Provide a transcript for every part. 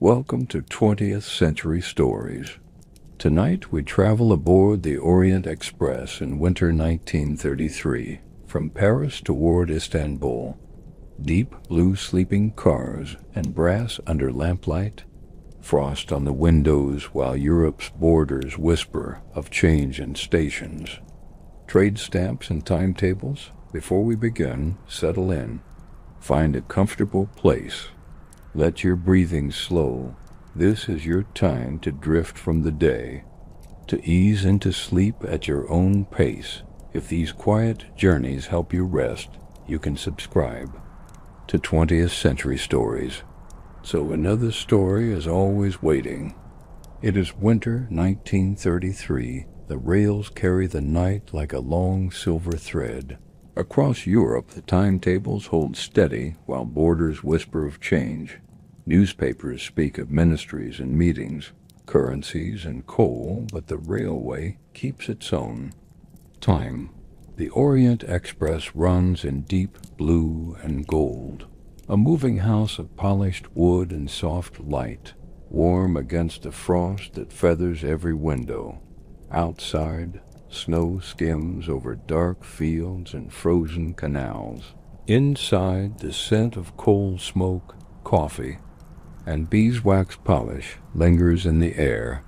Welcome to 20th Century Stories. Tonight we travel aboard the Orient Express in winter 1933, from Paris toward Istanbul. Deep blue sleeping cars and brass under lamplight, frost on the windows while Europe's borders whisper of change in stations. Trade stamps and timetables. Before we begin, settle in. Find a comfortable place. Let your breathing slow. This is your time to drift from the day, to ease into sleep at your own pace. If these quiet journeys help you rest, you can subscribe to 20th Century Stories. So another story is always waiting. It is winter 1933. The rails carry the night like a long silver thread. Across Europe, the timetables hold steady while borders whisper of change. Newspapers speak of ministries and meetings, currencies and coal, but the railway keeps its own. Time. The Orient Express runs in deep blue and gold, a moving house of polished wood and soft light, warm against the frost that feathers every window. Outside, snow skims over dark fields and frozen canals. Inside, the scent of coal smoke, coffee, and beeswax polish lingers in the air.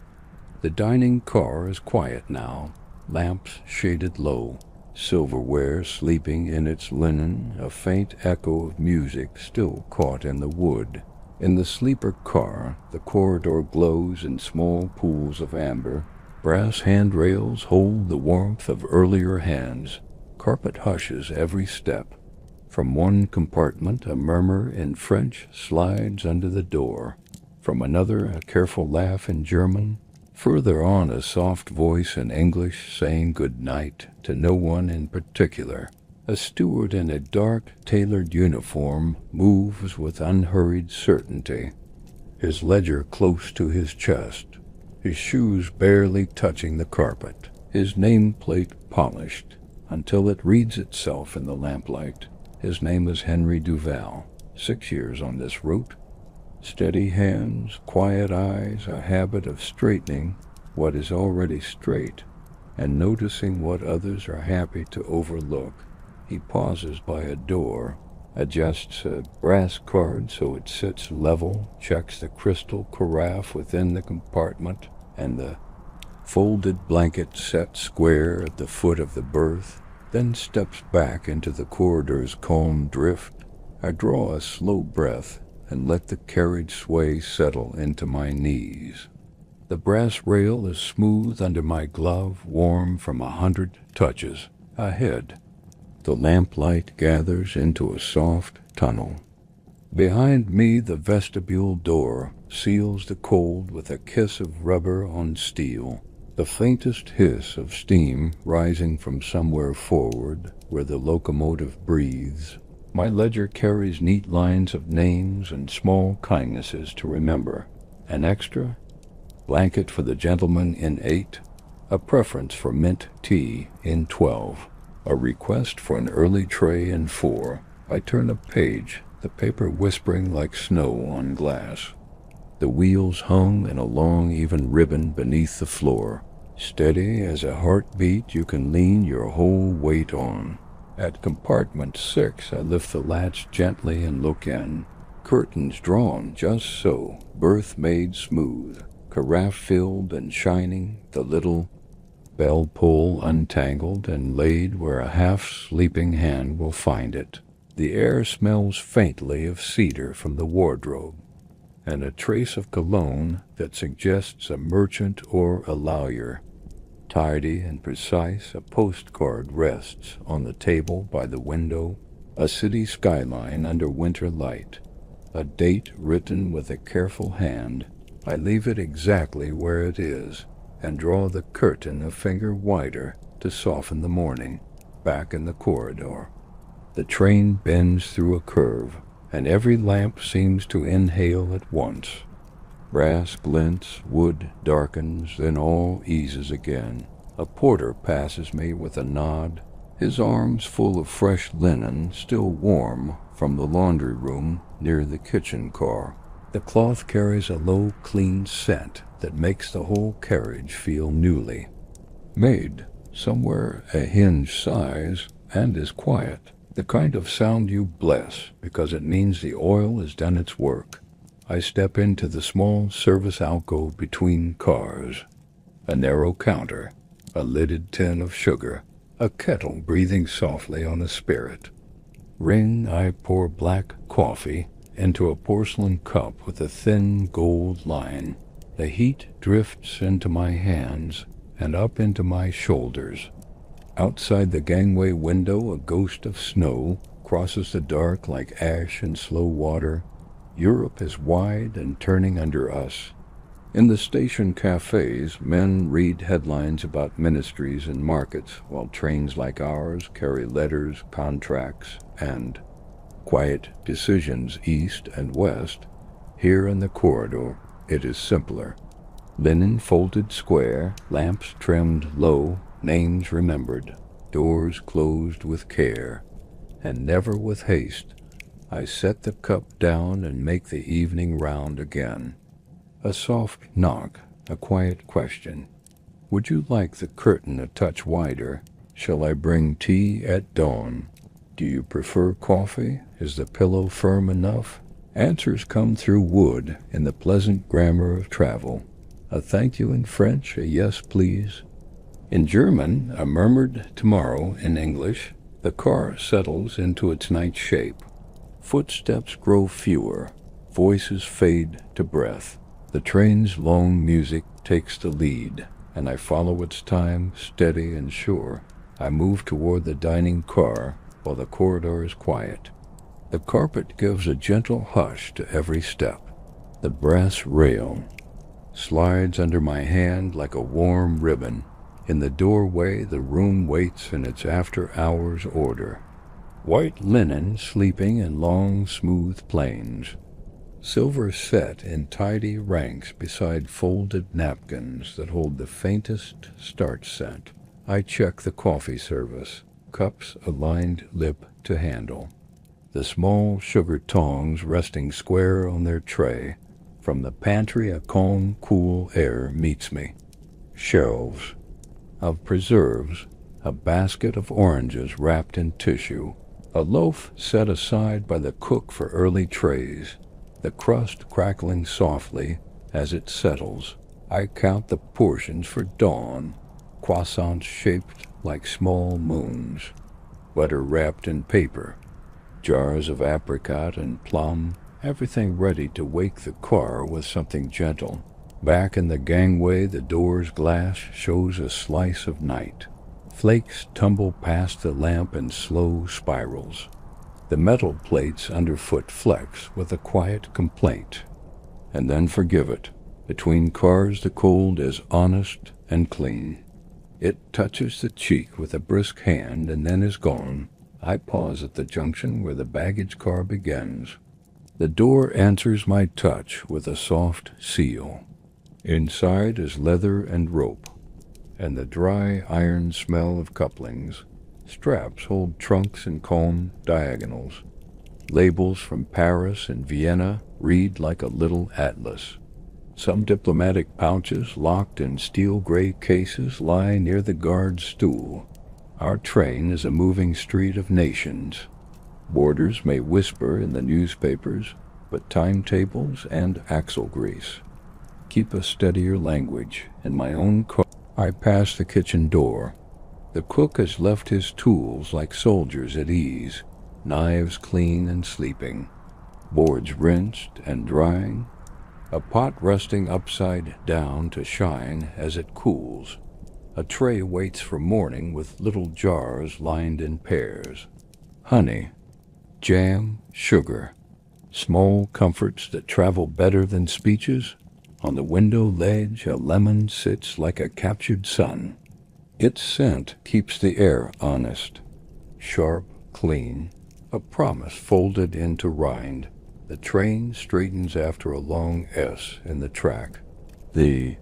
The dining car is quiet now, lamps shaded low, silverware sleeping in its linen, a faint echo of music still caught in the wood. In the sleeper car, the corridor glows in small pools of amber. Brass handrails hold the warmth of earlier hands. Carpet hushes every step. From one compartment, a murmur in French slides under the door. From another, a careful laugh in German. Further on, a soft voice in English saying good night to no one in particular. A steward in a dark, tailored uniform moves with unhurried certainty, his ledger close to his chest, his shoes barely touching the carpet, his nameplate polished until it reads itself in the lamplight. His name is Henry Duval, 6 years on this route. Steady hands, quiet eyes, a habit of straightening what is already straight and noticing what others are happy to overlook. He pauses by a door, adjusts a brass card so it sits level, checks the crystal carafe within the compartment and the folded blanket set square at the foot of the berth, then steps back into the corridor's calm drift. I draw a slow breath and let the carriage sway settle into my knees. The brass rail is smooth under my glove, warm from 100 touches. Ahead, the lamplight gathers into a soft tunnel. Behind me, the vestibule door seals the cold with a kiss of rubber on steel, the faintest hiss of steam rising from somewhere forward where the locomotive breathes. My ledger carries neat lines of names and small kindnesses to remember. An extra blanket for the gentleman in 8, a preference for mint tea in 12, a request for an early tray in 4. I turn a page, the paper whispering like snow on glass. The wheels hung in a long, even ribbon beneath the floor. Steady as a heartbeat you can lean your whole weight on. At compartment 6, I lift the latch gently and look in. Curtains drawn just so, berth made smooth, carafe filled and shining, the little bell pull untangled and laid where a half-sleeping hand will find it. The air smells faintly of cedar from the wardrobe, and a trace of cologne that suggests a merchant or a lawyer. Tidy and precise, a postcard rests on the table by the window, a city skyline under winter light, a date written with a careful hand. I leave it exactly where it is and draw the curtain a finger wider to soften the morning. Back in the corridor, the train bends through a curve, and every lamp seems to inhale at once. Brass glints, wood darkens, then all eases again. A porter passes me with a nod, his arms full of fresh linen still warm from the laundry room near the kitchen car. The cloth carries a low, clean scent that makes the whole carriage feel newly made, somewhere a hinge size, and is quiet. The kind of sound you bless because it means the oil has done its work. I step into the small service alcove between cars. A narrow counter, a lidded tin of sugar, a kettle breathing softly on a spirit. Ring, I pour black coffee into a porcelain cup with a thin gold line. The heat drifts into my hands and up into my shoulders. Outside the gangway window, a ghost of snow crosses the dark like ash in slow water. Europe is wide and turning under us. In the station cafes, men read headlines about ministries and markets, while trains like ours carry letters, contracts, and quiet decisions east and west. Here in the corridor, it is simpler. Linen folded square, lamps trimmed low, names remembered, doors closed with care, and never with haste. I set the cup down and make the evening round again. A soft knock, a quiet question. Would you like the curtain a touch wider? Shall I bring tea at dawn? Do you prefer coffee? Is the pillow firm enough? Answers come through wood in the pleasant grammar of travel. A thank you in French, a yes please. In German, a murmured tomorrow in English. The car settles into its night shape. Footsteps grow fewer, voices fade to breath. The train's long music takes the lead, and I follow its time, steady and sure. I move toward the dining car while the corridor is quiet. The carpet gives a gentle hush to every step. The brass rail slides under my hand like a warm ribbon. In the doorway, the room waits in its after-hours order. White linen sleeping in long, smooth planes. Silver set in tidy ranks beside folded napkins that hold the faintest starch scent. I check the coffee service, cups aligned lip to handle. The small sugar tongs resting square on their tray. From the pantry a calm, cool air meets me. Shelves of preserves, a basket of oranges wrapped in tissue, a loaf set aside by the cook for early trays, the crust crackling softly as it settles. I count the portions for dawn, croissants shaped like small moons, butter wrapped in paper, jars of apricot and plum, everything ready to wake the car with something gentle. Back in the gangway, the door's glass shows a slice of night. Flakes tumble past the lamp in slow spirals. The metal plates underfoot flex with a quiet complaint, and then forgive it. Between cars, the cold is honest and clean. It touches the cheek with a brisk hand and then is gone. I pause at the junction where the baggage car begins. The door answers my touch with a soft seal. Inside is leather and rope, and the dry iron smell of couplings. Straps hold trunks in calm diagonals. Labels from Paris and Vienna read like a little atlas. Some diplomatic pouches locked in steel-gray cases lie near the guard's stool. Our train is a moving street of nations. Borders may whisper in the newspapers, but timetables and axle grease keep a steadier language. In my own car, I pass the kitchen door. The cook has left his tools like soldiers at ease, knives clean and sleeping, boards rinsed and drying, a pot resting upside down to shine as it cools. A tray waits for morning with little jars lined in pairs. Honey, jam, sugar, small comforts that travel better than speeches. On the window ledge, a lemon sits like a captured sun. Its scent keeps the air honest, sharp, clean, a promise folded into rind. The train straightens after a long S in the track. The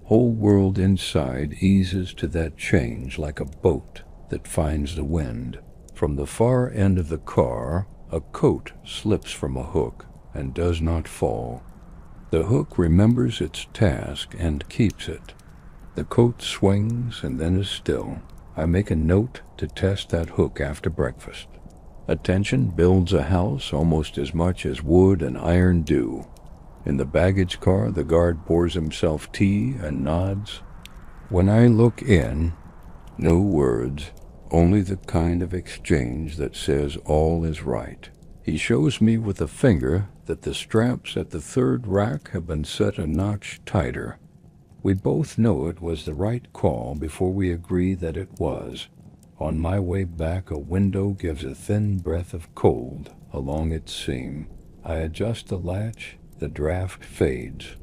whole world inside eases to that change like a boat that finds the wind. From the far end of the car, a coat slips from a hook. and does not fall. The hook remembers its task and keeps it. The coat swings and then is still. I make a note to test that hook after breakfast. Attention builds a house almost as much as wood and iron do. In the baggage car, the guard pours himself tea and nods. When I look in, no words, only the kind of exchange that says all is right. He shows me with a finger that the straps at the third rack have been set a notch tighter. We both know it was the right call before we agree that it was. On my way back, a window gives a thin breath of cold along its seam. I adjust the latch, the draft fades.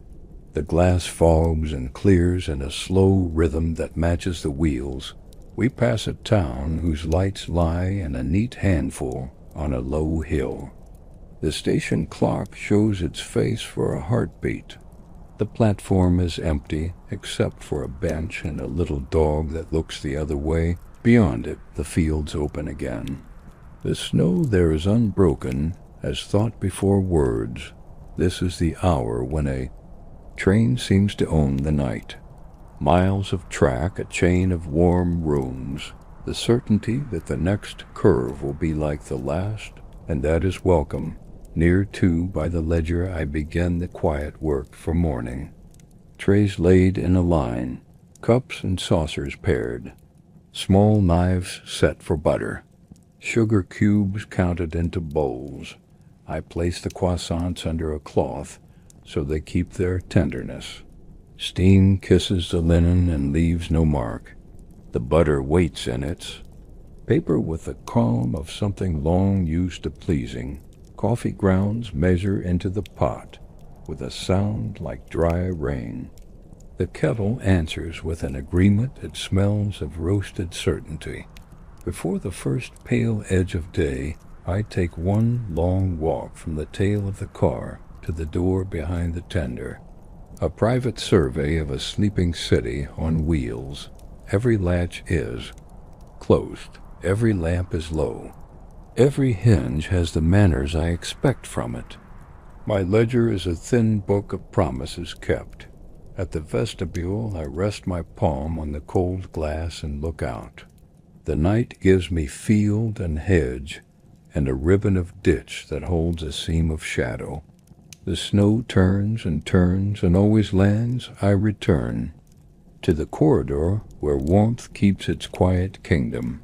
The glass fogs and clears in a slow rhythm that matches the wheels. We pass a town whose lights lie in a neat handful on a low hill. The station clock shows its face for a heartbeat. The platform is empty, except for a bench and a little dog that looks the other way. Beyond it, the fields open again. The snow there is unbroken, as thought before words. This is the hour when a train seems to own the night. Miles of track, a chain of warm rooms, the certainty that the next curve will be like the last, and that is welcome. Near to, by the ledger, I begin the quiet work for morning. Trays laid in a line, cups and saucers paired, small knives set for butter, sugar cubes counted into bowls. I place the croissants under a cloth so they keep their tenderness. Steam kisses the linen and leaves no mark. The butter waits in its paper with the calm of something long used to pleasing. Coffee grounds measure into the pot with a sound like dry rain. The kettle answers with an agreement that smells of roasted certainty. Before the first pale edge of day, I take one long walk from the tail of the car to the door behind the tender. A private survey of a sleeping city on wheels. Every latch is closed. Every lamp is low. Every hinge has the manners I expect from it. My ledger is a thin book of promises kept. At the vestibule, I rest my palm on the cold glass and look out. The night gives me field and hedge, and a ribbon of ditch that holds a seam of shadow. The snow turns and always lands. I return to the corridor where warmth keeps its quiet kingdom.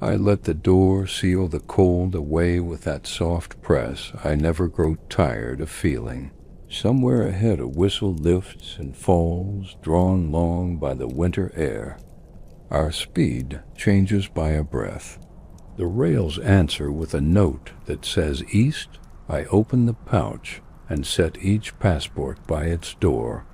I let the door seal the cold away with that soft press I never grow tired of feeling. Somewhere ahead a whistle lifts and falls, drawn long by the winter air. Our speed changes by a breath. The rails answer with a note that says east. I open the pouch and set each passport by its door.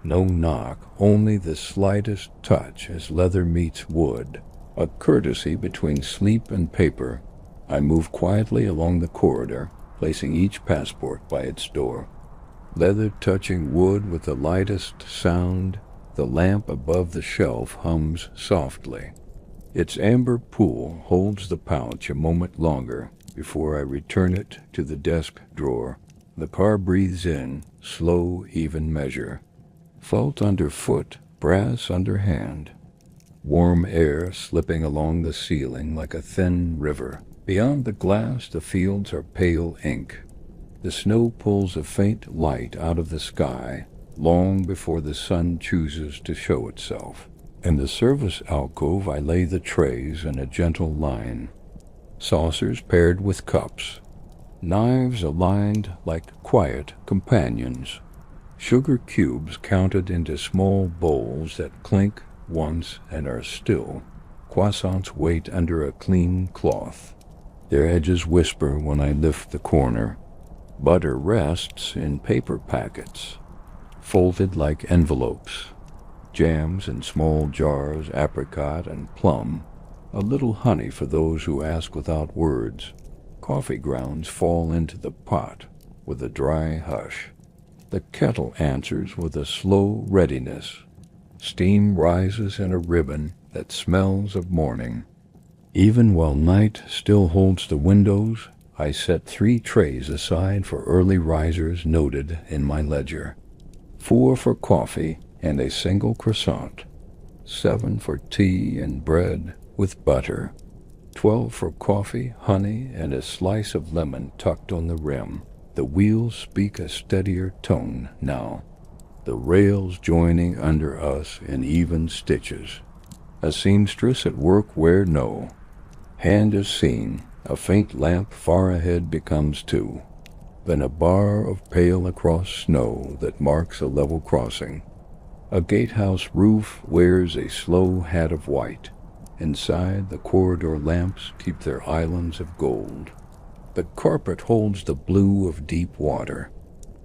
No knock, only the slightest touch as leather meets wood. A courtesy between sleep and paper. I move quietly along the corridor, placing each passport by its door. Leather touching wood with the lightest sound, the lamp above the shelf hums softly. Its amber pool holds the pouch a moment longer before I return it to the desk drawer. The car breathes in, slow, even measure. Felt underfoot, brass under hand. Warm air slipping along the ceiling like a thin river. Beyond the glass, the fields are pale ink. The snow pulls a faint light out of the sky long before the sun chooses to show itself. In the service alcove, I lay the trays in a gentle line. Saucers paired with cups. Knives aligned like quiet companions. Sugar cubes counted into small bowls that clink once and are still. Croissants wait under a clean cloth. Their edges whisper when I lift the corner. Butter rests in paper packets, folded like envelopes. Jams in small jars, apricot and plum. A little honey for those who ask without words. Coffee grounds fall into the pot with a dry hush. The kettle answers with a slow readiness. Steam rises in a ribbon that smells of morning. Even while night still holds the windows, I set 3 trays aside for early risers noted in my ledger. 4 for coffee and a single croissant. 7 for tea and bread with butter. 12 for coffee, honey, and a slice of lemon tucked on the rim. The wheels speak a steadier tone now, the rails joining under us in even stitches. A seamstress at work where no hand is seen. A faint lamp far ahead becomes 2. Then a bar of pale across snow that marks a level crossing. A gatehouse roof wears a slow hat of white. Inside, the corridor lamps keep their islands of gold. The carpet holds the blue of deep water.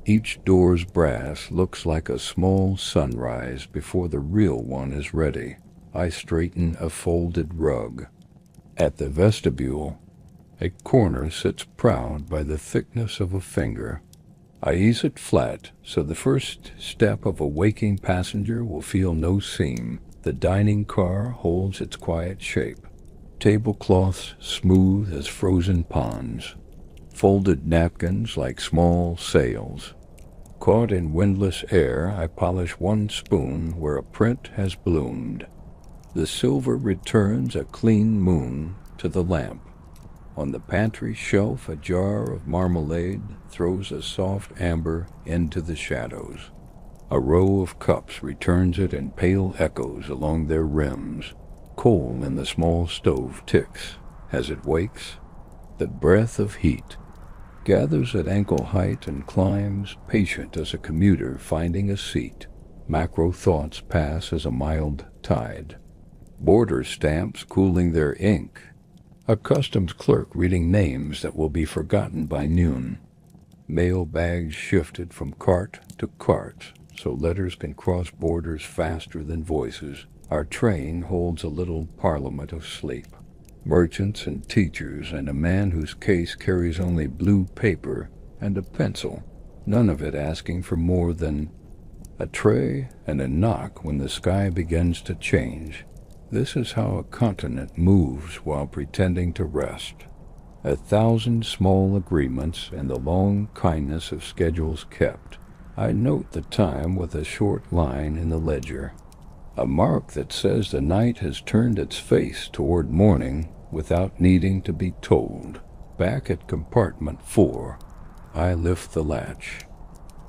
Each door's brass looks like a small sunrise before the real one is ready. I straighten a folded rug. At the vestibule, a corner sits proud by the thickness of a finger. I ease it flat so the first step of a waking passenger will feel no seam. The dining car holds its quiet shape. Tablecloths smooth as frozen ponds. Folded napkins like small sails. Caught in windless air, I polish one spoon where a print has bloomed. The silver returns a clean moon to the lamp. On the pantry shelf, a jar of marmalade throws a soft amber into the shadows. A row of cups returns it in pale echoes along their rims. Coal in the small stove ticks as it wakes. The breath of heat gathers at ankle height and climbs, patient as a commuter finding a seat. Macro thoughts pass as a mild tide. Border stamps cooling their ink. A customs clerk reading names that will be forgotten by noon. Mail bags shifted from cart to cart, so letters can cross borders faster than voices. Our train holds a little parliament of sleep. Merchants and teachers and a man whose case carries only blue paper and a pencil, none of it asking for more than a tray and a knock when the sky begins to change. This is how a continent moves while pretending to rest. 1,000 small agreements and the long kindness of schedules kept. I note the time with a short line in the ledger. A mark that says the night has turned its face toward morning without needing to be told. Back at compartment 4, I lift the latch,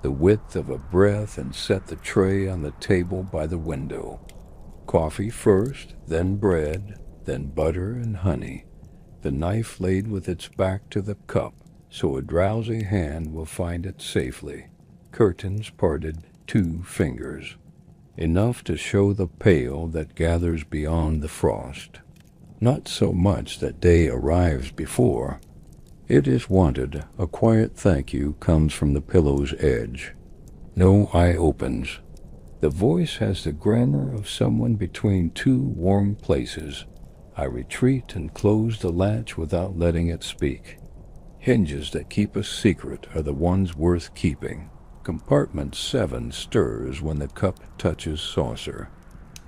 the width of a breath, and set the tray on the table by the window. Coffee first, then bread, then butter and honey. The knife laid with its back to the cup, so a drowsy hand will find it safely. Curtains parted 2 fingers. Enough to show the pale that gathers beyond the frost. Not so much that day arrives before. It is wanted. A quiet thank you comes from the pillow's edge. No eye opens. The voice has the grammar of someone between 2 warm places. I retreat and close the latch without letting it speak. Hinges that keep a secret are the ones worth keeping. Compartment 7 stirs when the cup touches saucer.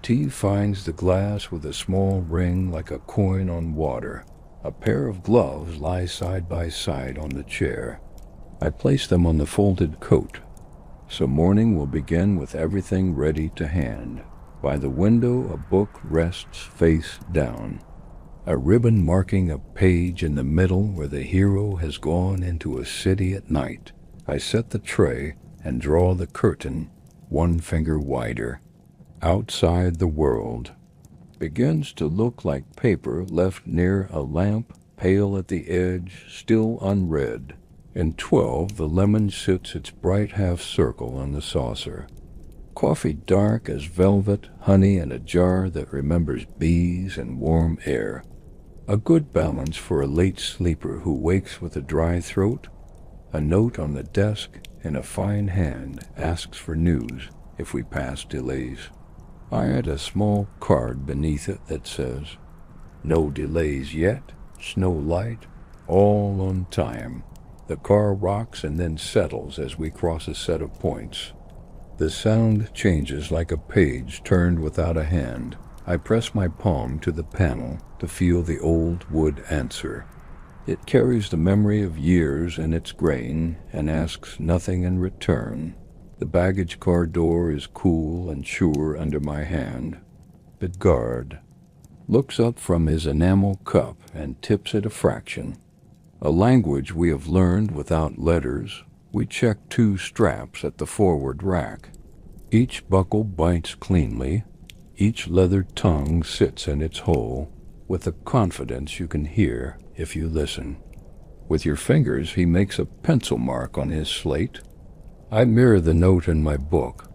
Tea finds the glass with a small ring like a coin on water. A pair of gloves lie side by side on the chair. I place them on the folded coat, so morning will begin with everything ready to hand. By the window, a book rests face down. A ribbon marking a page in the middle where the hero has gone into a city at night. I set the tray and draw the curtain 1 finger wider. Outside, the world begins to look like paper left near a lamp, pale at the edge, still unread. In 12, the lemon sits its bright half-circle on the saucer. Coffee dark as velvet, honey in a jar that remembers bees and warm air. A good balance for a late sleeper who wakes with a dry throat. A note on the desk and a fine hand asks for news if we pass delays. I add a small card beneath it that says, "No delays yet, snow light, all on time." The car rocks and then settles as we cross a set of points. The sound changes like a page turned without a hand. I press my palm to the panel to feel the old wood answer. It carries the memory of years in its grain and asks nothing in return. The baggage car door is cool and sure under my hand. The guard looks up from his enamel cup and tips it a fraction. A language we have learned without letters. We check 2 straps at the forward rack. Each buckle bites cleanly. Each leather tongue sits in its hole with a confidence you can hear if you listen. With your fingers, he makes a pencil mark on his slate. I mirror the note in my book.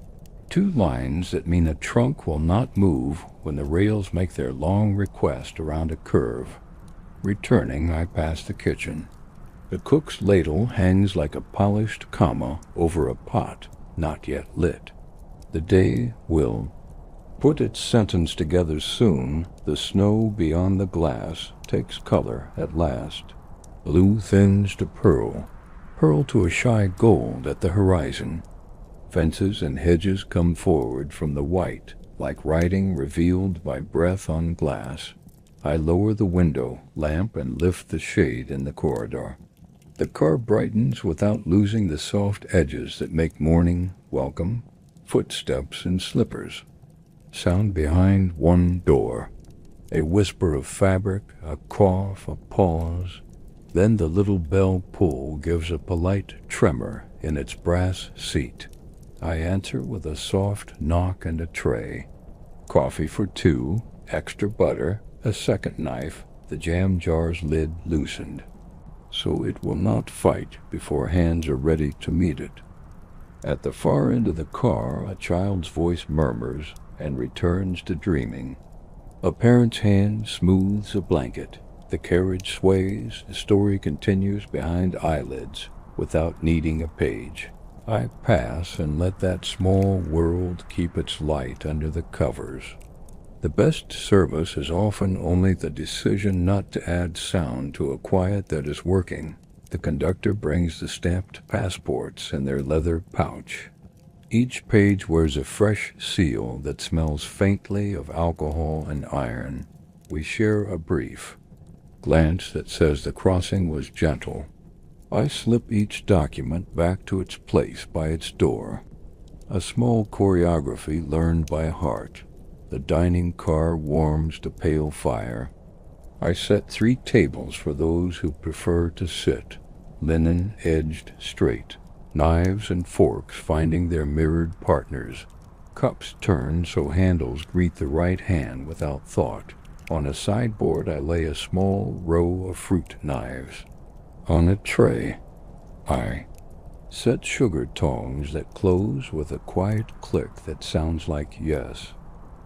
2 lines that mean a trunk will not move when the rails make their long request around a curve. Returning, I pass the kitchen. The cook's ladle hangs like a polished comma over a pot not yet lit. The day will put its sentence together soon. The snow beyond the glass takes color at last. Blue thins to pearl, pearl to a shy gold at the horizon. Fences and hedges come forward from the white, like writing revealed by breath on glass. I lower the window lamp and lift the shade in the corridor. The car brightens without losing the soft edges that make morning welcome. Footsteps and slippers sound behind one door. A whisper of fabric, a cough, a pause. Then the little bell pull gives a polite tremor in its brass seat. I answer with a soft knock and a tray. Coffee for 2, extra butter, a second knife, the jam jar's lid loosened, so it will not fight before hands are ready to meet it. At the far end of the car, a child's voice murmurs and returns to dreaming. A parent's hand smooths a blanket. The carriage sways. The story continues behind eyelids without needing a page. I pass and let that small world keep its light under the covers. The best service is often only the decision not to add sound to a quiet that is working. The conductor brings the stamped passports in their leather pouch. Each page wears a fresh seal that smells faintly of alcohol and iron. We share a brief glance that says the crossing was gentle. I slip each document back to its place by its door. A small choreography learned by heart. The dining car warms the pale fire. I set 3 tables for those who prefer to sit, linen edged straight, knives and forks finding their mirrored partners, cups turned so handles greet the right hand without thought. On a sideboard I lay a small row of fruit knives. On a tray, I set sugar tongs that close with a quiet click that sounds like yes.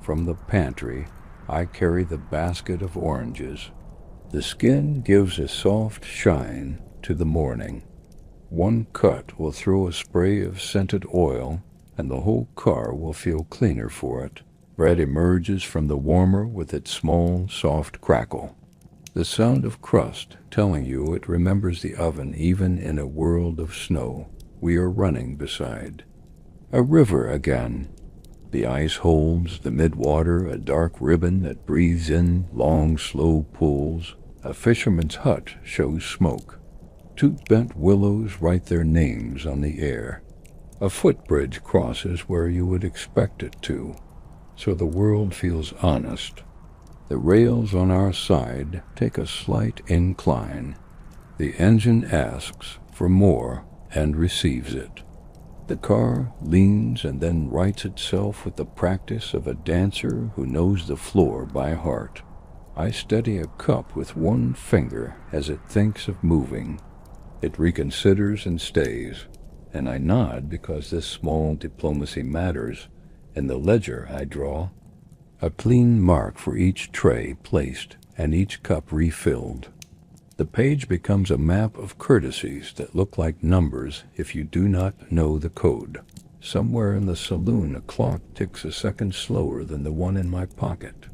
From the pantry, I carry the basket of oranges. The skin gives a soft shine to the morning. One cut will throw a spray of scented oil, and the whole car will feel cleaner for it. Bread emerges from the warmer with its small, soft crackle. The sound of crust telling you it remembers the oven even in a world of snow we are running beside. A river again. The ice holds the mid-water, a dark ribbon that breathes in long, slow pulls. A fisherman's hut shows smoke. 2 bent willows write their names on the air. A footbridge crosses where you would expect it to, so the world feels honest. The rails on our side take a slight incline. The engine asks for more and receives it. The car leans and then rights itself with the practice of a dancer who knows the floor by heart. I steady a cup with one finger as it thinks of moving. It reconsiders and stays, and I nod because this small diplomacy matters. In the ledger I draw a clean mark for each tray placed and each cup refilled. The page becomes a map of courtesies that look like numbers if you do not know the code. Somewhere in the saloon a clock ticks a second slower than the one in my pocket.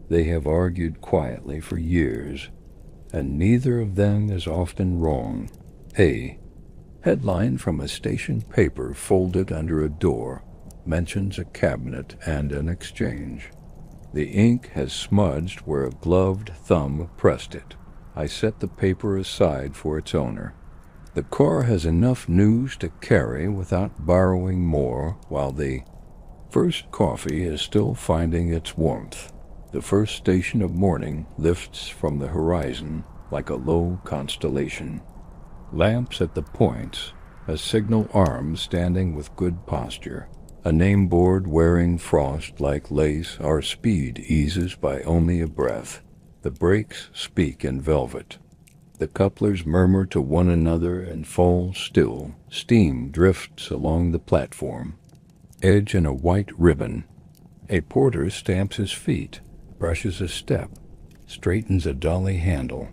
They have argued quietly for years, and neither of them is often wrong. A headline from a station paper folded under a door mentions a cabinet and an exchange. The ink has smudged where a gloved thumb pressed it. I set the paper aside for its owner. The car has enough news to carry without borrowing more, while the first coffee is still finding its warmth. The first station of morning lifts from the horizon like a low constellation. Lamps at the points, a signal arm standing with good posture, a name board wearing frost like lace. Our speed eases by only a breath. The brakes speak in velvet. The couplers murmur to one another and fall still. Steam drifts along the platform, edge in a white ribbon. A porter stamps his feet, brushes a step, straightens a dolly handle.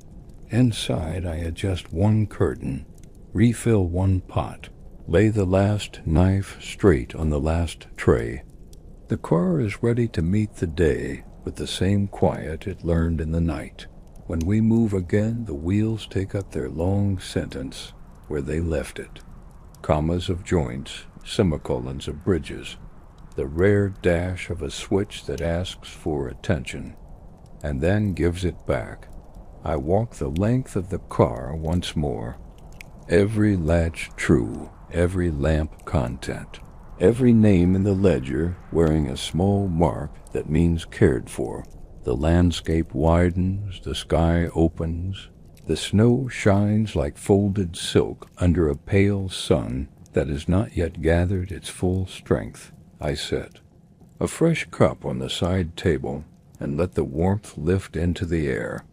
Inside, I adjust one curtain, refill one pot, lay the last knife straight on the last tray. The car is ready to meet the day with the same quiet it learned in the night. When we move again, the wheels take up their long sentence where they left it. Commas of joints, semicolons of bridges, the rare dash of a switch that asks for attention and then gives it back. I walk the length of the car once more. Every latch true, every lamp content, every name in the ledger wearing a small mark that means cared for. The landscape widens, the sky opens, the snow shines like folded silk under a pale sun that has not yet gathered its full strength. I set a fresh cup on the side table and let the warmth lift into the air.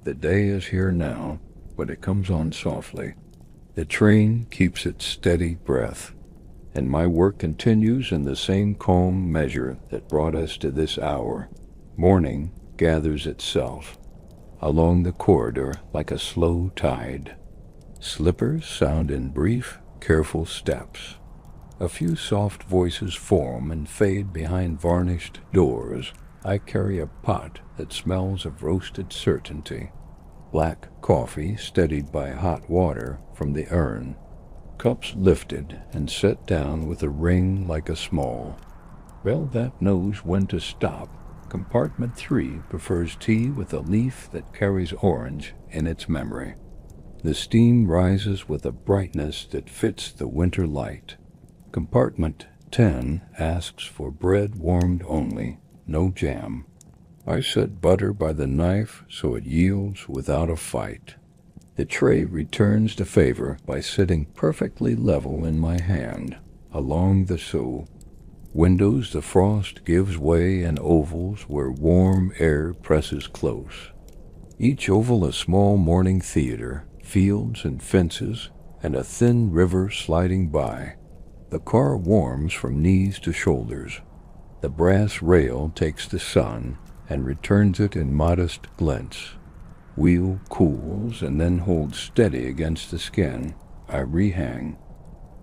The day is here now, but it comes on softly. The train keeps its steady breath, and my work continues in the same calm measure that brought us to this hour. Morning gathers itself along the corridor like a slow tide. Slippers sound in brief, careful steps. A few soft voices form and fade behind varnished doors. I carry a pot that smells of roasted certainty. Black coffee steadied by hot water from the urn. Cups lifted and set down with a ring like a small bell that knows when to stop. Compartment 3 prefers tea with a leaf that carries orange in its memory. The steam rises with a brightness that fits the winter light. Compartment 10 asks for bread warmed only, no jam. I set butter by the knife so it yields without a fight. The tray returns to favor by sitting perfectly level in my hand. Along the sew windows the frost gives way in ovals where warm air presses close. Each oval a small morning theater, fields and fences, and a thin river sliding by. The car warms from knees to shoulders. The brass rail takes the sun and returns it in modest glints. Wheel cools and then holds steady against the skin. I rehang.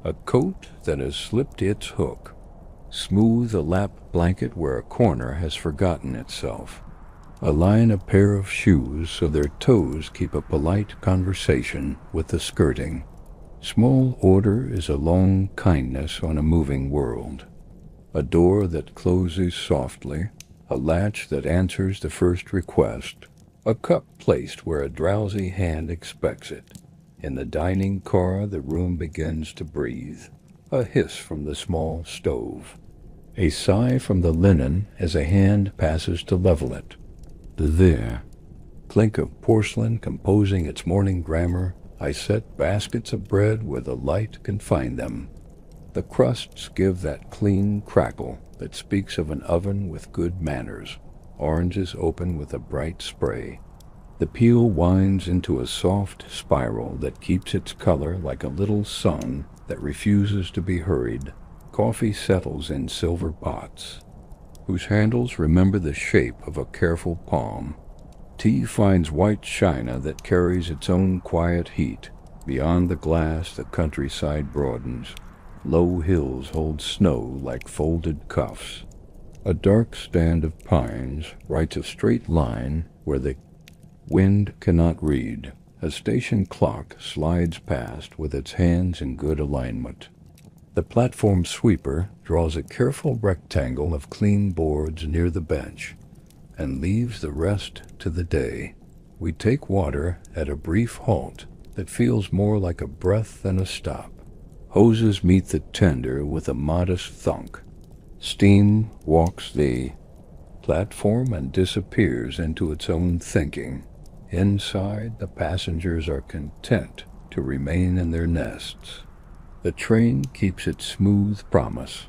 A coat that has slipped its hook. Smooth a lap blanket where a corner has forgotten itself. Align a pair of shoes so their toes keep a polite conversation with the skirting. Small order is a long kindness on a moving world. A door that closes softly, a latch that answers the first request, a cup placed where a drowsy hand expects it. In the dining car the room begins to breathe. A hiss from the small stove. A sigh from the linen as a hand passes to level it. There, clink of porcelain composing its morning grammar. I set baskets of bread where the light can find them. The crusts give that clean crackle that speaks of an oven with good manners. Oranges open with a bright spray. The peel winds into a soft spiral that keeps its color like a little sun that refuses to be hurried. Coffee settles in silver pots, whose handles remember the shape of a careful palm. Tea finds white china that carries its own quiet heat. Beyond the glass the countryside broadens. Low hills hold snow like folded cuffs. A dark stand of pines writes a straight line where the wind cannot read. A station clock slides past with its hands in good alignment. The platform sweeper draws a careful rectangle of clean boards near the bench and leaves the rest to the day. we take water at a brief halt that feels more like a breath than a stop. Hoses meet the tender with a modest thunk. Steam walks the platform and disappears into its own thinking. Inside, the passengers are content to remain in their nests. The train keeps its smooth promise.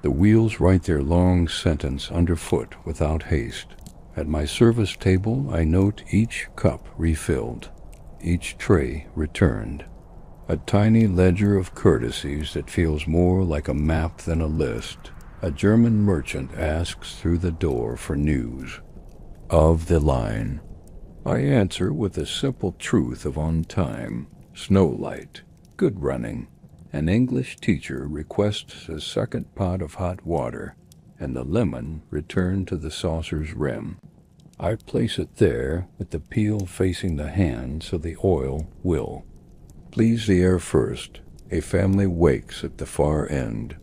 The wheels write their long sentence underfoot without haste. At my service table, I note each cup refilled, each tray returned. A tiny ledger of courtesies that feels more like a map than a list. A German merchant asks through the door for news of the line. I answer with the simple truth of on time, snow light, good running. An English teacher requests a second pot of hot water, and the lemon returned to the saucer's rim. I place it there with the peel facing the hand so the oil will please the air first. A family wakes at the far end.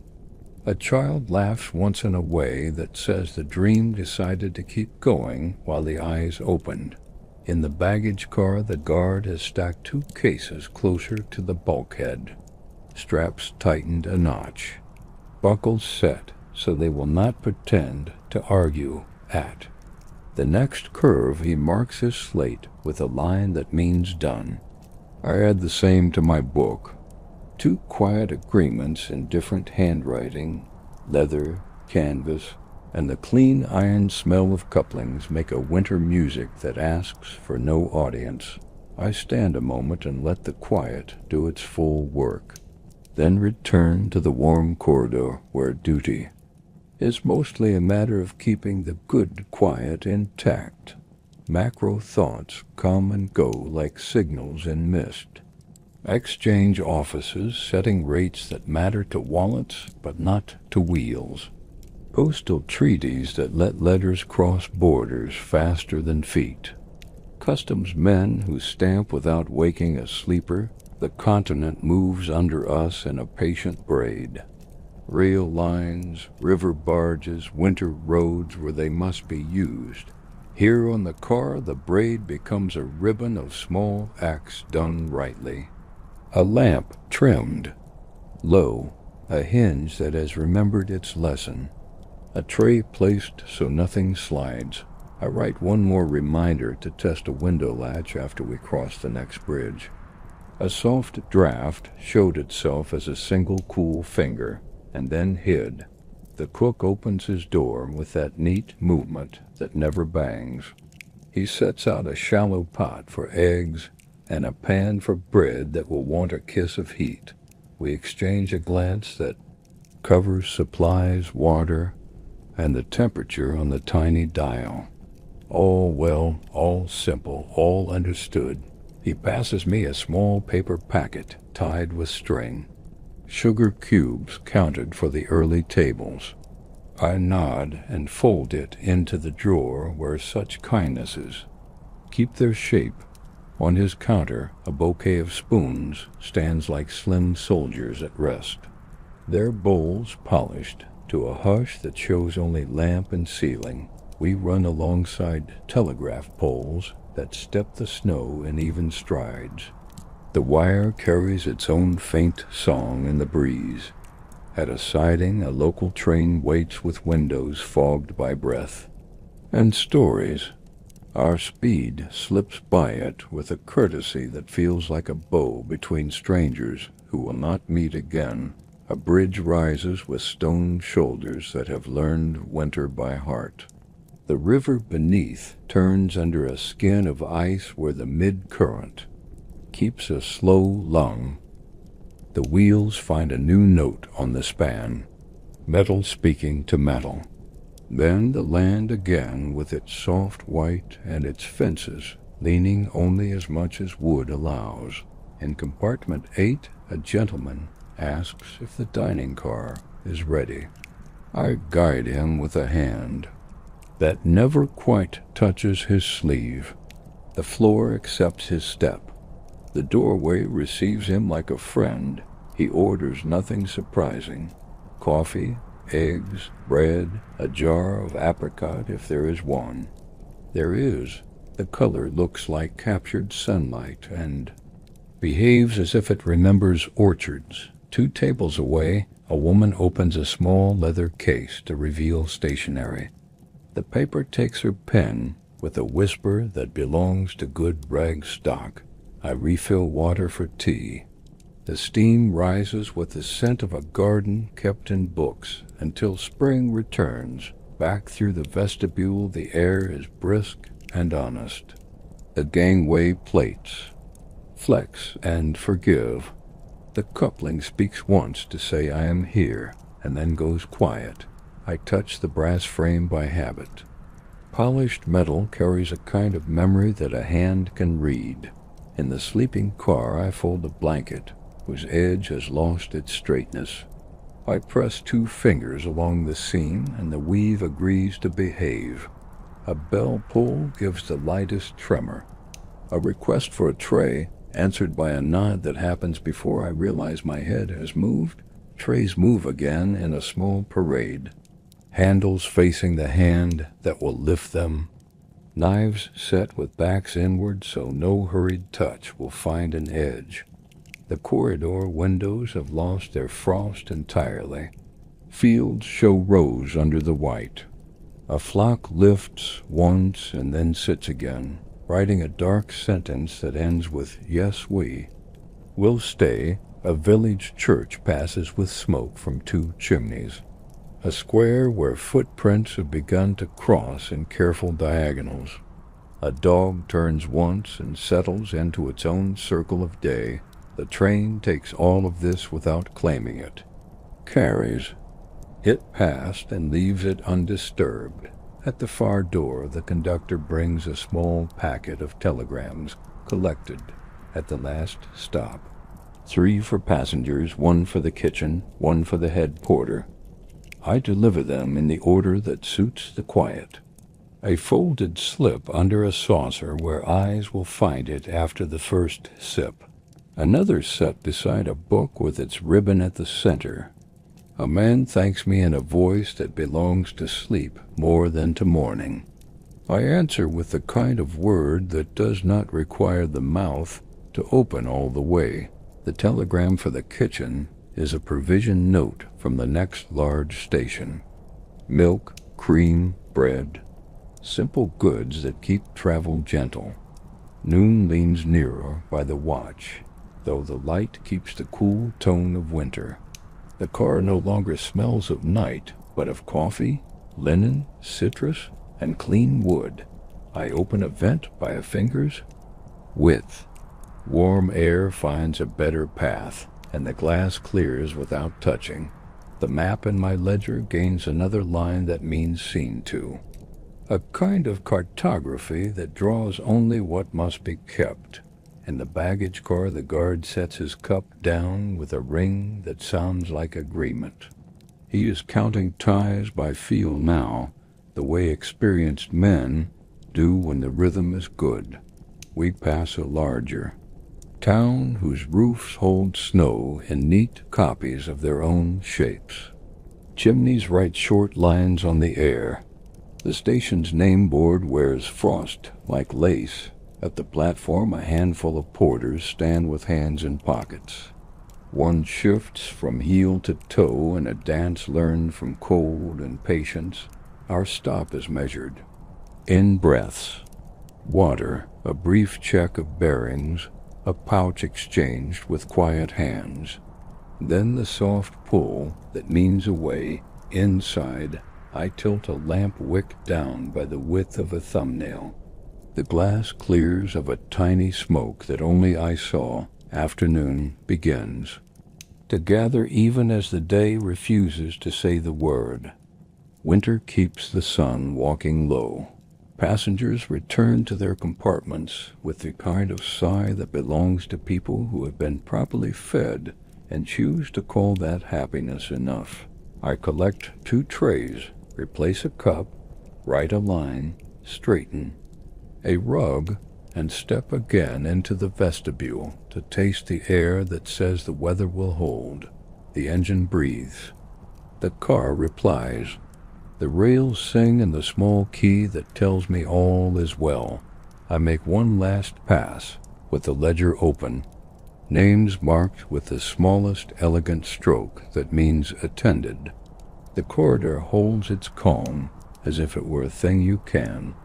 A child laughs once in a way that says the dream decided to keep going while the eyes opened. In the baggage car, the guard has stacked 2 cases closer to the bulkhead. Straps tightened a notch. Buckles set so they will not pretend to argue at the next curve. He marks his slate with a line that means done. I add the same to my book. 2 quiet agreements in different handwriting, leather, canvas, and the clean iron smell of couplings make a winter music that asks for no audience. I stand a moment and let the quiet do its full work, then return to the warm corridor where duty is mostly a matter of keeping the good quiet intact. Macro thoughts come and go like signals in mist. Exchange offices setting rates that matter to wallets but not to wheels. Postal treaties that let letters cross borders faster than feet. Customs men who stamp without waking a sleeper. The continent moves under us in a patient braid. Rail lines, river barges, winter roads where they must be used. Here on the car, the braid becomes a ribbon of small acts done rightly. A lamp trimmed. Low, a hinge that has remembered its lesson. A tray placed so nothing slides. I write one more reminder to test a window latch after we cross the next bridge. A soft draft showed itself as a single cool finger, and then hid. The cook opens his door with that neat movement that never bangs. He sets out a shallow pot for eggs and a pan for bread that will want a kiss of heat. We exchange a glance that covers supplies, water, and the temperature on the tiny dial. All well, all simple, all understood. He passes me a small paper packet tied with string. Sugar cubes counted for the early tables. I nod and fold it into the drawer where such kindnesses keep their shape. On his counter, a bouquet of spoons stands like slim soldiers at rest, their bowls polished to a hush that shows only lamp and ceiling. We run alongside telegraph poles that step the snow in even strides. The wire carries its own faint song in the breeze. At a siding, a local train waits with windows fogged by breath. And stories. Our speed slips by it with a courtesy that feels like a bow between strangers who will not meet again. A bridge rises with stone shoulders that have learned winter by heart. The river beneath turns under a skin of ice where the mid-current keeps a slow lung. The wheels find a new note on the span, metal speaking to metal. Then the land again with its soft white and its fences leaning only as much as wood allows. In compartment 8, a gentleman asks if the dining car is ready. I guide him with a hand that never quite touches his sleeve. The floor accepts his step. The doorway receives him like a friend. He orders nothing surprising. Coffee, eggs, bread, a jar of apricot if there is one. There is, The color looks like captured sunlight and behaves as if it remembers orchards. 2 tables away, a woman opens a small leather case to reveal stationery. The paper takes her pen with a whisper that belongs to good rag stock. I refill water for tea. The steam rises with the scent of a garden kept in books until spring returns. Back through the vestibule, the air is brisk and honest. The gangway plates flex and forgive. The coupling speaks once to say I am here, and then goes quiet. I touch the brass frame by habit. Polished metal carries a kind of memory that a hand can read. In the sleeping car, I fold a blanket whose edge has lost its straightness. I press 2 fingers along the seam, and the weave agrees to behave. A bell pull gives the lightest tremor. A request for a tray, answered by a nod that happens before I realize my head has moved. Trays move again in a small parade. Handles facing the hand that will lift them. Knives set with backs inward so no hurried touch will find an edge. The corridor windows have lost their frost entirely. Fields show rose under the white. A flock lifts once and then sits again, writing a dark sentence that ends with "Yes, we will stay." A village church passes with smoke from 2 chimneys. A square where footprints have begun to cross in careful diagonals. A dog turns once and settles into its own circle of day. The train takes all of this without claiming it. Carries it past and leaves it undisturbed. At the far door, the conductor brings a small packet of telegrams collected at the last stop. 3 for passengers, 1 for the kitchen, 1 for the head porter. I deliver them in the order that suits the quiet. A folded slip under a saucer where eyes will find it after the first sip. Another set beside a book with its ribbon at the center. A man thanks me in a voice that belongs to sleep more than to morning. I answer with the kind of word that does not require the mouth to open all the way. The telegram for the kitchen is a provision note from the next large station. Milk, cream, bread. Simple goods that keep travel gentle. Noon leans nearer by the watch, though the light keeps the cool tone of winter. The car no longer smells of night, but of coffee, linen, citrus, and clean wood. I open a vent by a finger's width. Warm air finds a better path, and the glass clears without touching. The map in my ledger gains another line that means seen to. A kind of cartography that draws only what must be kept. In the baggage car, the guard sets his cup down with a ring that sounds like agreement. He is counting ties by feel now, the way experienced men do when the rhythm is good. We pass a larger town whose roofs hold snow in neat copies of their own shapes. Chimneys write short lines on the air. The station's name board wears frost like lace. At the platform, a handful of porters stand with hands in pockets. One shifts from heel to toe in a dance learned from cold and patience. Our stop is measured. In breaths. Water, a brief check of bearings, a pouch exchanged with quiet hands. Then the soft pull that means away. Inside, I tilt a lamp wick down by the width of a thumbnail. The glass clears of a tiny smoke that only I saw. Afternoon begins to gather even as the day refuses to say the word. Winter keeps the sun walking low. Passengers return to their compartments with the kind of sigh that belongs to people who have been properly fed and choose to call that happiness enough. I collect 2 trays, replace a cup, write a line, straighten a rug, and step again into the vestibule to taste the air that says the weather will hold. The engine breathes. The car replies. The rails sing in the small key that tells me all is well. I make one last pass, with the ledger open, names marked with the smallest elegant stroke that means attended. The corridor holds its calm, as if it were a thing you can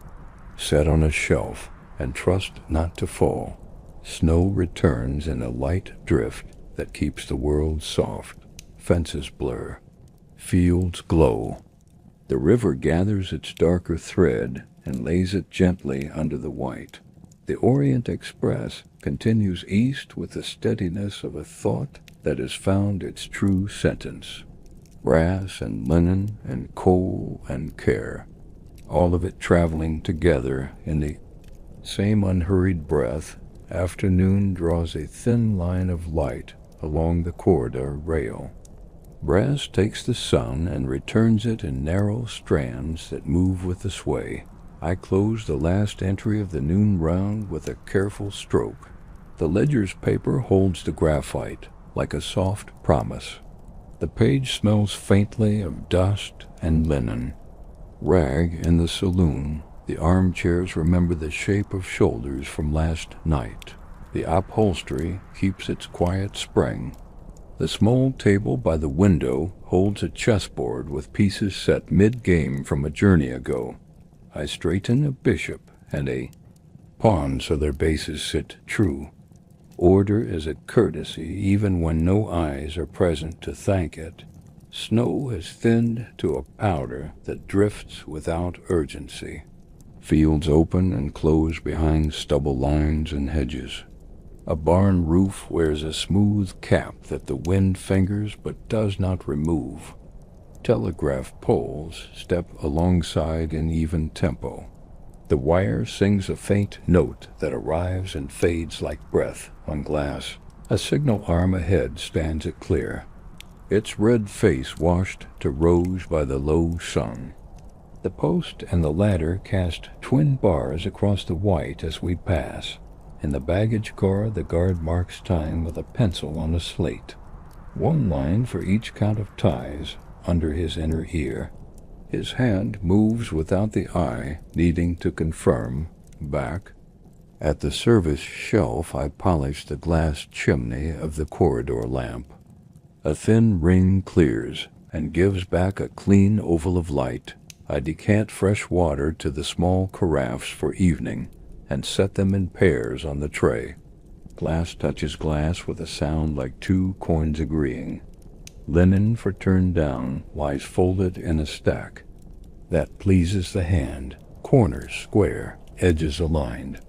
set on a shelf and trust not to fall. Snow returns in a light drift that keeps the world soft. Fences blur. Fields glow. The river gathers its darker thread and lays it gently under the white. The Orient Express continues east with the steadiness of a thought that has found its true sentence. Brass and linen and coal and care, all of it traveling together in the same unhurried breath. Afternoon draws a thin line of light along the corridor rail. Brass takes the sun and returns it in narrow strands that move with the sway. I close the last entry of the noon round with a careful stroke. The ledger's paper holds the graphite like a soft promise. The page smells faintly of dust and linen. Rag in the saloon. The armchairs remember the shape of shoulders from last night. The upholstery keeps its quiet spring. The small table by the window holds a chessboard with pieces set mid-game from a journey ago. I straighten a bishop and a pawn so their bases sit true. Order is a courtesy even when no eyes are present to thank it. Snow has thinned to a powder that drifts without urgency. Fields open and close behind stubble lines and hedges. A barn roof wears a smooth cap that the wind fingers but does not remove. Telegraph poles step alongside in even tempo. The wire sings a faint note that arrives and fades like breath on glass. A signal arm ahead stands it clear, its red face washed to rose by the low sun. The post and the ladder cast twin bars across the white as we pass. In the baggage car, the guard marks time with a pencil on a slate. One line for each count of ties under his inner ear. His hand moves without the eye needing to confirm. Back. At the service shelf, I polish the glass chimney of the corridor lamp. A thin ring clears and gives back a clean oval of light. I decant fresh water to the small carafes for evening and set them in pairs on the tray. Glass touches glass with a sound like two coins agreeing. Linen for turn down lies folded in a stack. That pleases the hand, corners square, edges aligned.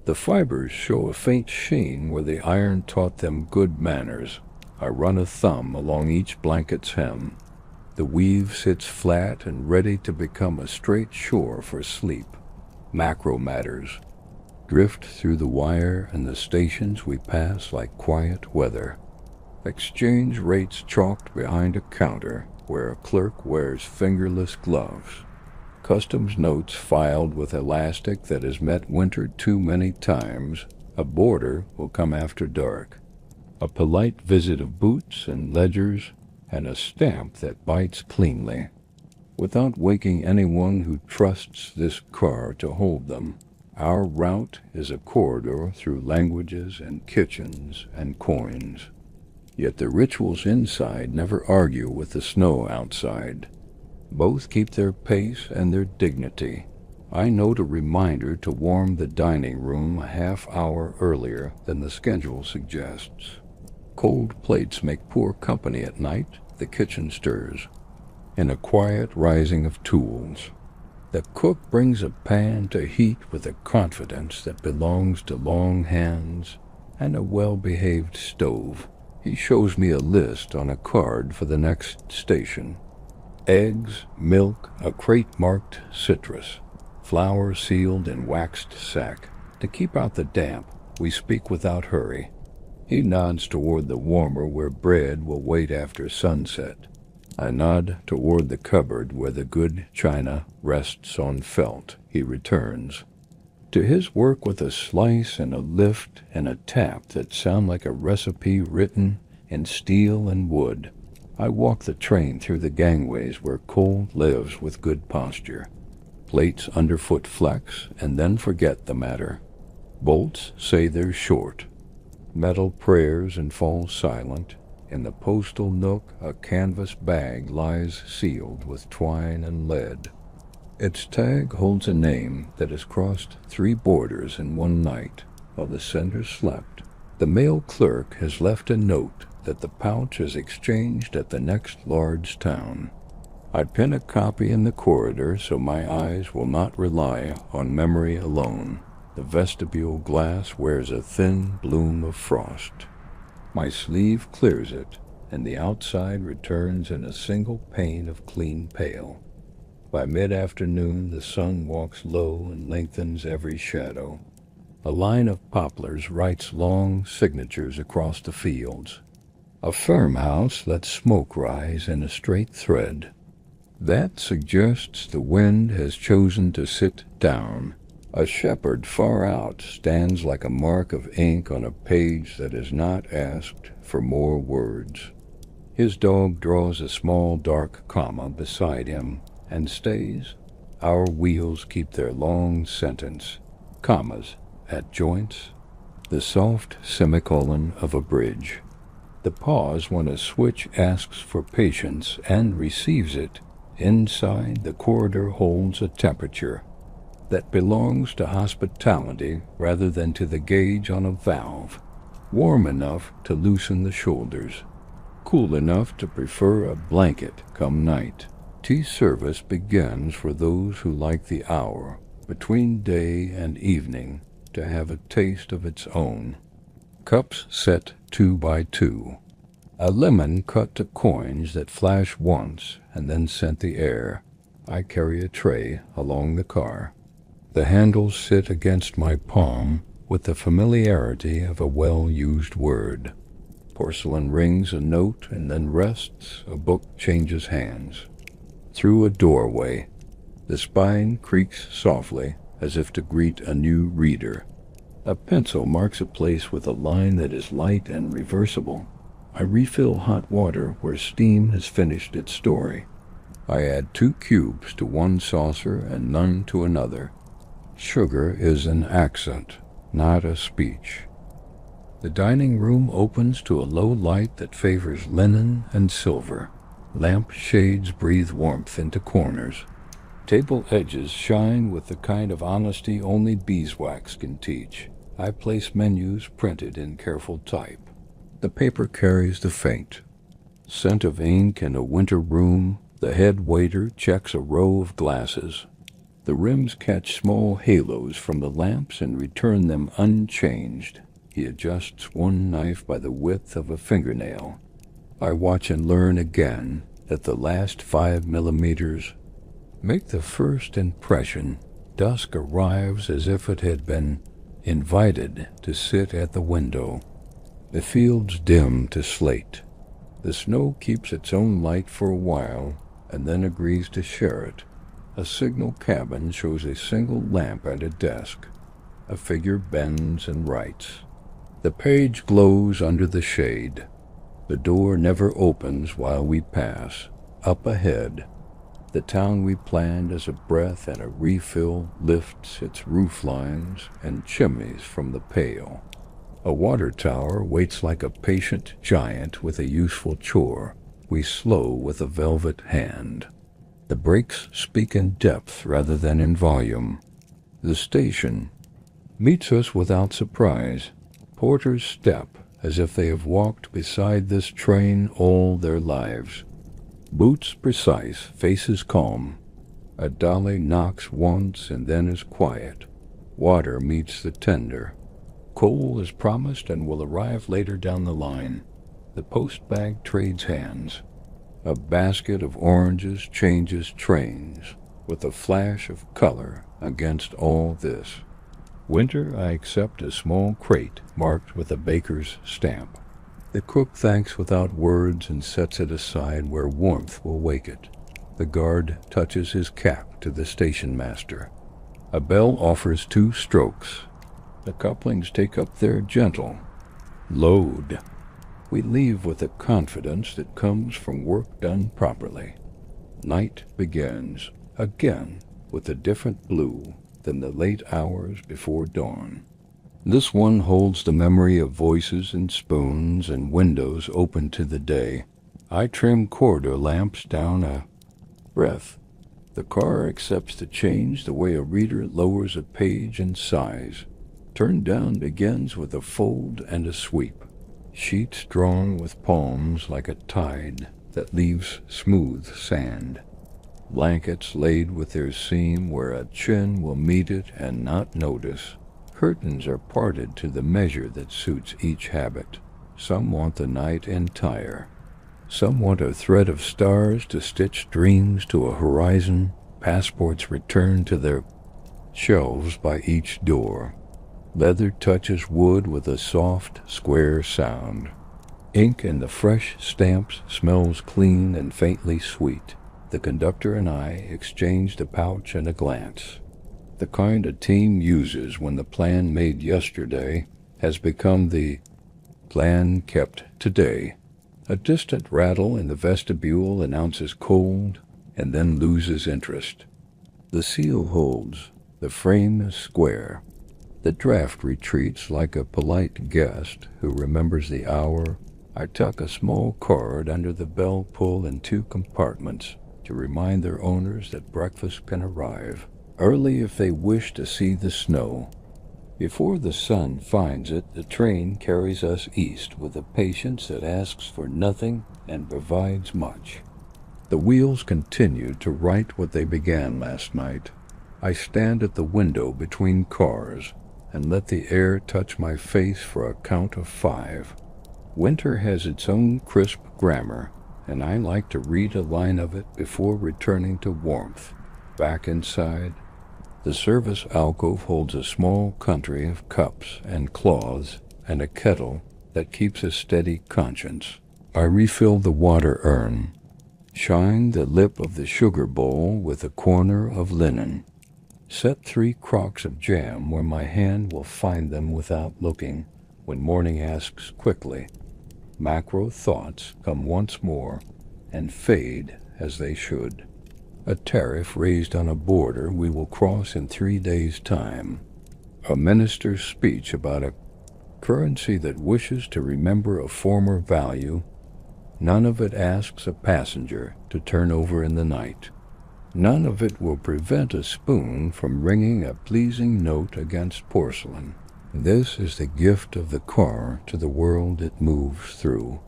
The fibers show a faint sheen where the iron taught them good manners. I run a thumb along each blanket's hem. The weave sits flat and ready to become a straight shore for sleep. Macro matters drift through the wire and the stations we pass like quiet weather. Exchange rates chalked behind a counter where a clerk wears fingerless gloves. Customs notes filed with elastic that has met winter too many times. A boarder will come after dark. A polite visit of boots and ledgers, and a stamp that bites cleanly, without waking anyone who trusts this car to hold them. Our route is a corridor through languages and kitchens and coins. Yet the rituals inside never argue with the snow outside. Both keep their pace and their dignity. I note a reminder to warm the dining room a half hour earlier than the schedule suggests. Cold plates make poor company at night. The kitchen stirs in a quiet rising of tools. The cook brings a pan to heat with a confidence that belongs to long hands and a well-behaved stove. He shows me a list on a card for the next station. Eggs, milk, a crate marked citrus, flour sealed in waxed sack. To keep out the damp, we speak without hurry. He nods toward the warmer where bread will wait after sunset. I nod toward the cupboard where the good china rests on felt. He returns to his work with a slice and a lift and a tap that sound like a recipe written in steel and wood. I walk the train through the gangways where cold lives with good posture. Plates underfoot flex and then forget the matter. Bolts say they're short. Metal prayers and falls silent. In the postal nook, a canvas bag lies sealed with twine and lead. Its tag holds a name that has crossed 3 borders in one night while the sender slept. The mail clerk has left a note that the pouch is exchanged at the next large town. I pin a copy in the corridor so my eyes will not rely on memory alone. The vestibule glass wears a thin bloom of frost. My sleeve clears it, and the outside returns in a single pane of clean pale. By mid-afternoon, the sun walks low and lengthens every shadow. A line of poplars writes long signatures across the fields. A farmhouse lets smoke rise in a straight thread. That suggests the wind has chosen to sit down. A shepherd far out stands like a mark of ink on a page that has not asked for more words. His dog draws a small dark comma beside him and stays. Our wheels keep their long sentence, commas at joints, the soft semicolon of a bridge. The pause when a switch asks for patience and receives it. Inside, the corridor holds a temperature that belongs to hospitality rather than to the gauge on a valve, warm enough to loosen the shoulders, cool enough to prefer a blanket come night. Tea service begins for those who like the hour between day and evening to have a taste of its own. Cups set 2 by 2. A lemon cut to coins that flash once and then scent the air. I carry a tray along the car. The handles sit against my palm with the familiarity of a well-used word. Porcelain rings a note and then rests, a book changes hands. Through a doorway, the spine creaks softly as if to greet a new reader. A pencil marks a place with a line that is light and reversible. I refill hot water where steam has finished its story. I add 2 cubes to one saucer and none to another. Sugar is an accent, not a speech. The dining room opens to a low light that favors linen and silver. Lamp shades breathe warmth into corners. Table edges shine with the kind of honesty only beeswax can teach. I place menus printed in careful type. The paper carries the faint scent of ink in a winter room. The head waiter checks a row of glasses. The rims catch small halos from the lamps and return them unchanged. He adjusts one knife by the width of a fingernail. I watch and learn again that the last 5 millimeters make the first impression. Dusk arrives as if it had been invited to sit at the window. The fields dim to slate. The snow keeps its own light for a while and then agrees to share it. A signal cabin shows a single lamp at a desk. A figure bends and writes. The page glows under the shade. The door never opens while we pass. Up ahead, the town we planned as a breath and a refill lifts its roof lines and chimneys from the pale. A water tower waits like a patient giant with a useful chore. We slow with a velvet hand. The brakes speak in depth rather than in volume. The station meets us without surprise. Porters step as if they have walked beside this train all their lives. Boots precise, faces calm. A dolly knocks once and then is quiet. Water meets the tender. Coal is promised and will arrive later down the line. The post bag trades hands. A basket of oranges changes trains with a flash of color against all this. Winter, I accept a small crate marked with a baker's stamp. The cook thanks without words and sets it aside where warmth will wake it. The guard touches his cap to the station master. A bell offers 2 strokes. The couplings take up their gentle load. We leave with a confidence that comes from work done properly. Night begins. Again, with a different blue than the late hours before dawn. This one holds the memory of voices and spoons and windows open to the day. I trim corridor lamps down a breath. The car accepts the change the way a reader lowers a page and sighs. Turn down begins with a fold and a sweep. Sheets drawn with palms like a tide that leaves smooth sand. Blankets laid with their seam where a chin will meet it and not notice. Curtains are parted to the measure that suits each habit. Some want the night entire. Some want a thread of stars to stitch dreams to a horizon. Passports return to their shelves by each door. Leather touches wood with a soft, square sound. Ink in the fresh stamps smells clean and faintly sweet. The conductor and I exchanged a pouch and a glance. The kind a team uses when the plan made yesterday has become the plan kept today. A distant rattle in the vestibule announces cold and then loses interest. The seal holds, the frame is square. The draft retreats like a polite guest who remembers the hour. I tuck a small card under the bell pull in 2 compartments to remind their owners that breakfast can arrive early if they wish to see the snow. Before the sun finds it, the train carries us east with a patience that asks for nothing and provides much. The wheels continue to write what they began last night. I stand at the window between cars and let the air touch my face for a count of 5. Winter has its own crisp grammar, and I like to read a line of it before returning to warmth. Back inside, the service alcove holds a small country of cups and cloths and a kettle that keeps a steady conscience. I refill the water urn, shine the lip of the sugar bowl with a corner of linen, set 3 crocks of jam where my hand will find them without looking when morning asks quickly. Macro thoughts come once more and fade as they should. A tariff raised on a border we will cross in 3 days' time. A minister's speech about a currency that wishes to remember a former value. None of it asks a passenger to turn over in the night. None of it will prevent a spoon from ringing a pleasing note against porcelain. This is the gift of the car to the world it moves through.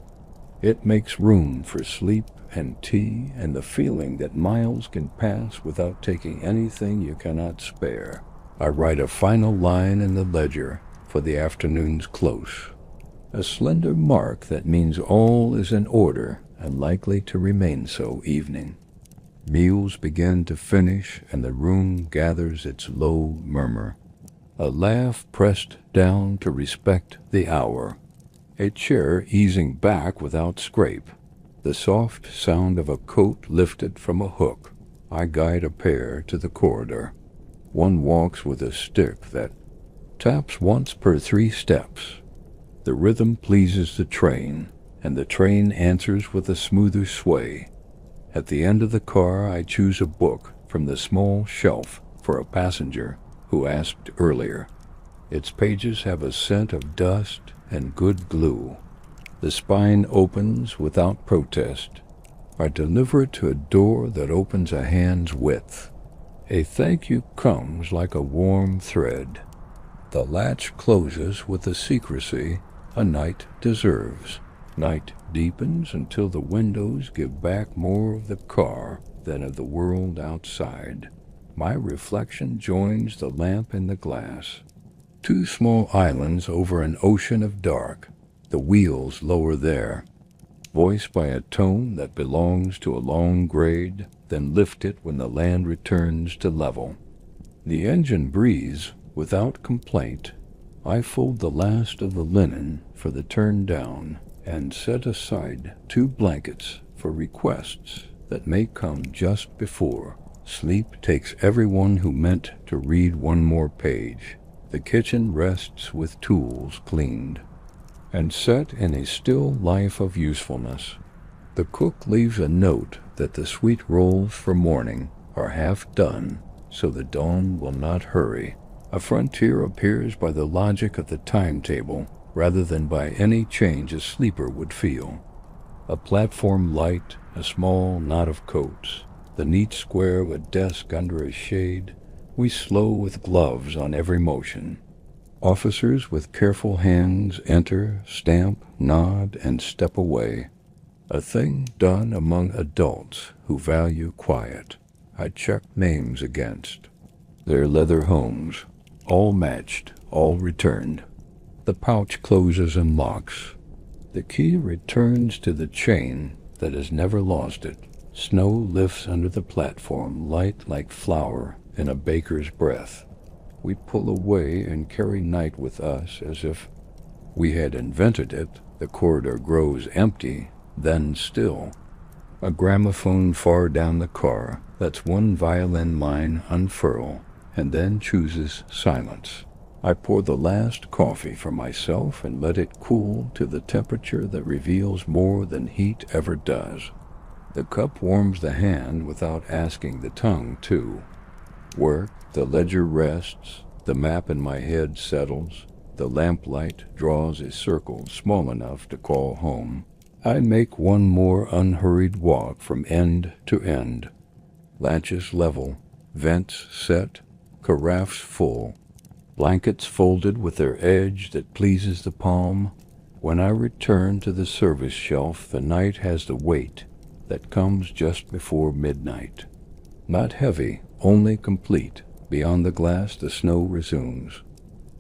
It makes room for sleep and tea and the feeling that miles can pass without taking anything you cannot spare. I write a final line in the ledger for the afternoon's close. A slender mark that means all is in order and likely to remain so evening. Meals begin to finish and the room gathers its low murmur. A laugh pressed down to respect the hour. A chair easing back without scrape. The soft sound of a coat lifted from a hook. I guide a pair to the corridor. One walks with a stick that taps once per 3 steps. The rhythm pleases the train, and the train answers with a smoother sway. At the end of the car, I choose a book from the small shelf for a passenger who asked earlier. Its pages have a scent of dust and good glue. The spine opens without protest. I deliver it to a door that opens a hand's width. A thank you comes like a warm thread. The latch closes with the secrecy a night deserves. Night deepens until the windows give back more of the car than of the world outside. My reflection joins the lamp in the glass. 2 small islands over an ocean of dark. The wheels lower there, voiced by a tone that belongs to a long grade, then lift it when the land returns to level. The engine breathes without complaint. I fold the last of the linen for the turn down and set aside 2 blankets for requests that may come just before. Sleep takes everyone who meant to read one more page. The kitchen rests with tools cleaned and set in a still life of usefulness. The cook leaves a note that the sweet rolls for morning are half done so the dawn will not hurry. A frontier appears by the logic of the timetable rather than by any change a sleeper would feel. A platform light, a small knot of coats, the neat square of a desk under a shade, we slow with gloves on every motion. Officers with careful hands enter, stamp, nod, and step away. A thing done among adults who value quiet. I check names against their leather homes, all matched, all returned. The pouch closes and locks. The key returns to the chain that has never lost it. Snow lifts under the platform, light like flour in a baker's breath. We pull away and carry night with us as if we had invented it. The corridor grows empty, then still. A gramophone far down the car lets one violin line unfurl and then chooses silence. I pour the last coffee for myself and let it cool to the temperature that reveals more than heat ever does. The cup warms the hand without asking the tongue to. Work, the ledger rests, the map in my head settles, the lamplight draws a circle small enough to call home. I make one more unhurried walk from end to end. Latches level, vents set, carafes full. Blankets folded with their edge that pleases the palm. When I return to the service shelf, the night has the weight that comes just before midnight. Not heavy, only complete. Beyond the glass, the snow resumes.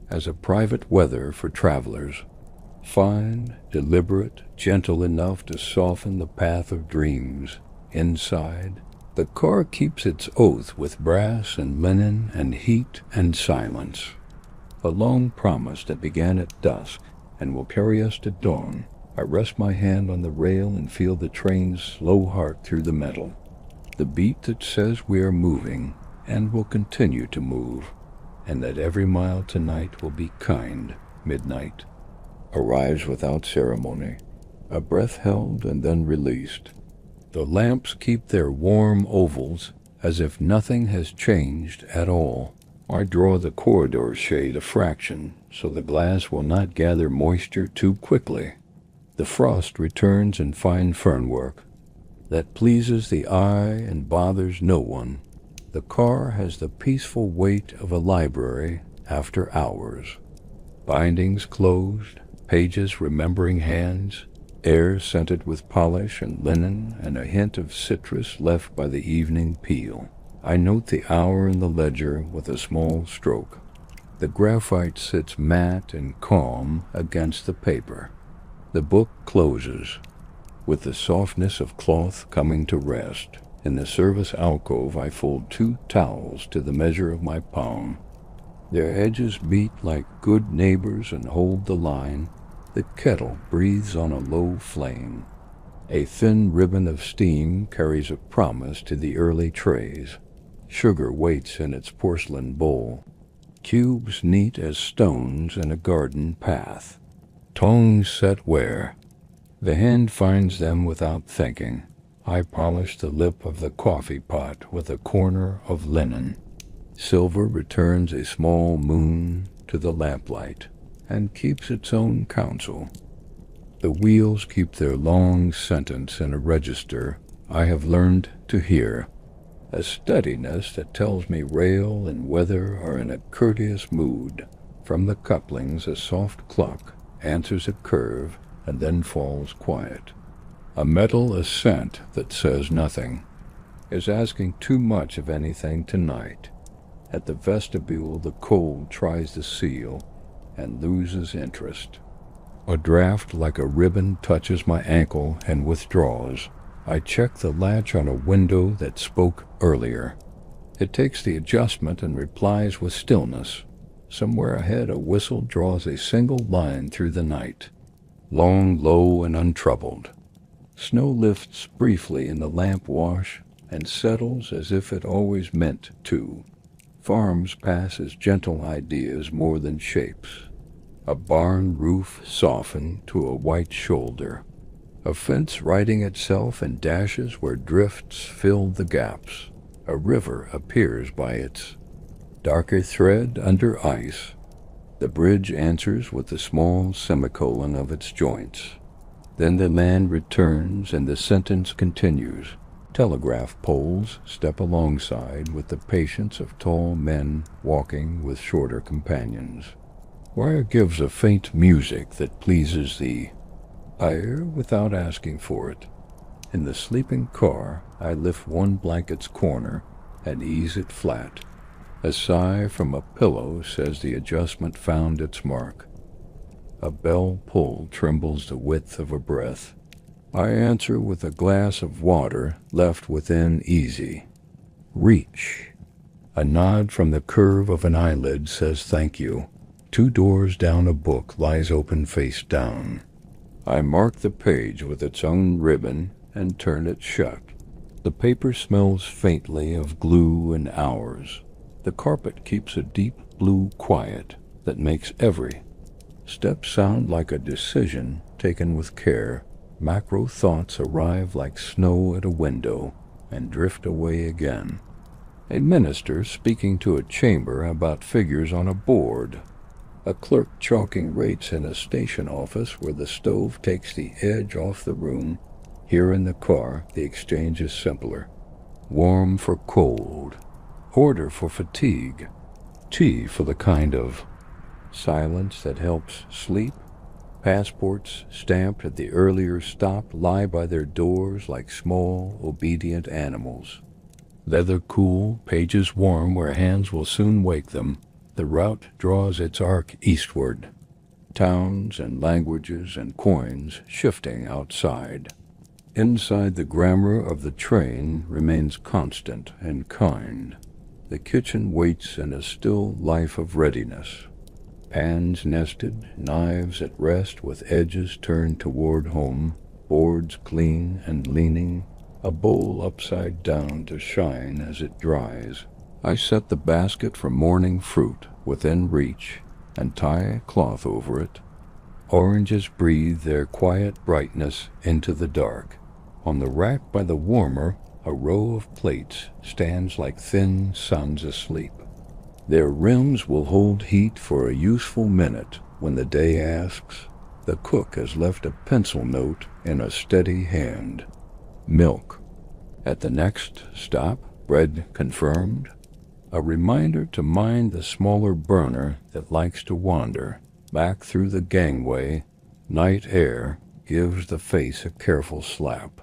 As a private weather for travelers, fine, deliberate, gentle enough to soften the path of dreams. Inside, the car keeps its oath with brass and linen and heat and silence. A long promise that began at dusk and will carry us to dawn. I rest my hand on the rail and feel the train's slow heart through the metal. The beat that says we are moving and will continue to move, and that every mile tonight will be kind. Midnight arrives without ceremony, a breath held and then released. The lamps keep their warm ovals as if nothing has changed at all. I draw the corridor shade a fraction so the glass will not gather moisture too quickly. The frost returns in fine fernwork that pleases the eye and bothers no one. The car has the peaceful weight of a library after hours. Bindings closed, pages remembering hands, air scented with polish and linen and a hint of citrus left by the evening peel. I note the hour in the ledger with a small stroke. The graphite sits matte and calm against the paper. The book closes, with the softness of cloth coming to rest. In the service alcove I fold 2 towels to the measure of my palm. Their edges meet like good neighbors and hold the line. The kettle breathes on a low flame. A thin ribbon of steam carries a promise to the early trays. Sugar waits in its porcelain bowl. Cubes neat as stones in a garden path. Tongs set where the hand finds them without thinking. I polish the lip of the coffee pot with a corner of linen. Silver returns a small moon to the lamplight and keeps its own counsel. The wheels keep their long sentence in a register I have learned to hear. A steadiness that tells me rail and weather are in a courteous mood. From the couplings a soft cluck answers a curve and then falls quiet. A metal assent that says nothing is asking too much of anything tonight. At the vestibule the cold tries the seal and loses interest. A draft like a ribbon touches my ankle and withdraws. I check the latch on a window that spoke earlier. It takes the adjustment and replies with stillness. Somewhere ahead a whistle draws a single line through the night, long, low, and untroubled. Snow lifts briefly in the lamp wash and settles as if it always meant to. Farms pass as gentle ideas more than shapes. A barn roof softened to a white shoulder. A fence righting itself in dashes where drifts filled the gaps. A river appears by its darker thread under ice. The bridge answers with the small semicolon of its joints. Then the man returns and the sentence continues. Telegraph poles step alongside with the patience of tall men walking with shorter companions. Wire gives a faint music that pleases the ear without asking for it. In the sleeping car, I lift one blanket's corner and ease it flat. A sigh from a pillow says the adjustment found its mark. A bell pull trembles the width of a breath. I answer with a glass of water left within easy reach. A nod from the curve of an eyelid says thank you. 2 doors down a book lies open face down. I mark the page with its own ribbon and turn it shut. The paper smells faintly of glue and hours. The carpet keeps a deep blue quiet that makes every step sound like a decision taken with care. Macro thoughts arrive like snow at a window and drift away again. A minister speaking to a chamber about figures on a board. A clerk chalking rates in a station office where the stove takes the edge off the room. Here in the car, the exchange is simpler. Warm for cold. Order for fatigue. Tea for the kind of silence that helps sleep. Passports stamped at the earlier stop lie by their doors like small, obedient animals. Leather cool, pages warm where hands will soon wake them. The route draws its arc eastward. Towns and languages and coins shifting outside. Inside, the grammar of the train remains constant and kind. The kitchen waits in a still life of readiness. Pans nested, knives at rest with edges turned toward home, boards clean and leaning, a bowl upside down to shine as it dries. I set the basket for morning fruit within reach and tie a cloth over it. Oranges breathe their quiet brightness into the dark. On the rack by the warmer, a row of plates stands like thin suns asleep. Their rims will hold heat for a useful minute when the day asks. The cook has left a pencil note in a steady hand. Milk. At the next stop, bread confirmed. A reminder to mind the smaller burner that likes to wander. Back through the gangway, night air gives the face a careful slap.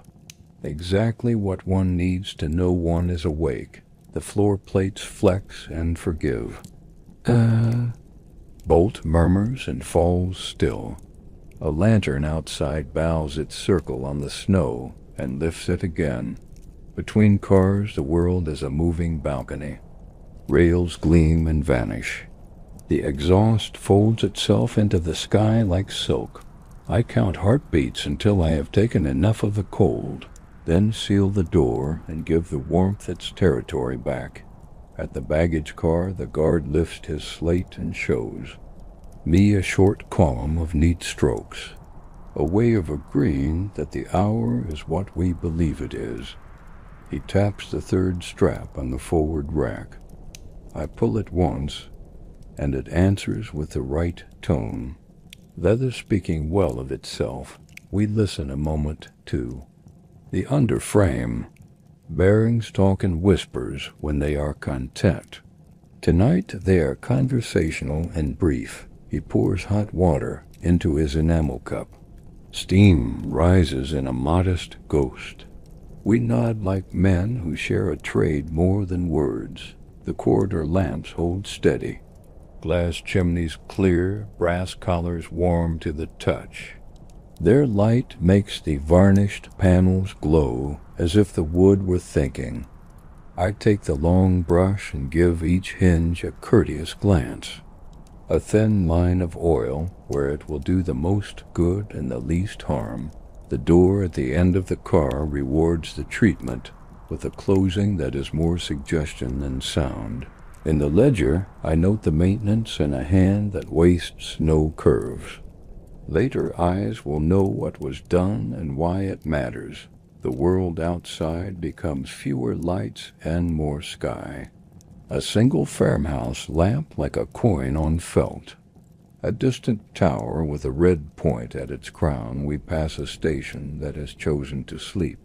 Exactly what one needs to know one is awake. The floor plates flex and forgive. Bolt murmurs and falls still. A lantern outside bows its circle on the snow and lifts it again. Between cars, the world is a moving balcony. Rails gleam and vanish. The exhaust folds itself into the sky like silk. I count heartbeats until I have taken enough of the cold. Then seal the door and give the warmth its territory back. At the baggage car, the guard lifts his slate and shows me a short column of neat strokes, a way of agreeing that the hour is what we believe it is. He taps the third strap on the forward rack. I pull it once, and it answers with the right tone. Leather speaking well of itself, we listen a moment too. The underframe. Bearings talk in whispers when they are content. Tonight they are conversational and brief. He pours hot water into his enamel cup. Steam rises in a modest ghost. We nod like men who share a trade more than words. The corridor lamps hold steady. Glass chimneys clear, brass collars warm to the touch. Their light makes the varnished panels glow as if the wood were thinking. I take the long brush and give each hinge a courteous glance. A thin line of oil where it will do the most good and the least harm. The door at the end of the car rewards the treatment with a closing that is more suggestion than sound. In the ledger, I note the maintenance in a hand that wastes no curves. Later eyes will know what was done and why it matters. The world outside becomes fewer lights and more sky. A single farmhouse lamp like a coin on felt. A distant tower with a red point at its crown. We pass a station that has chosen to sleep.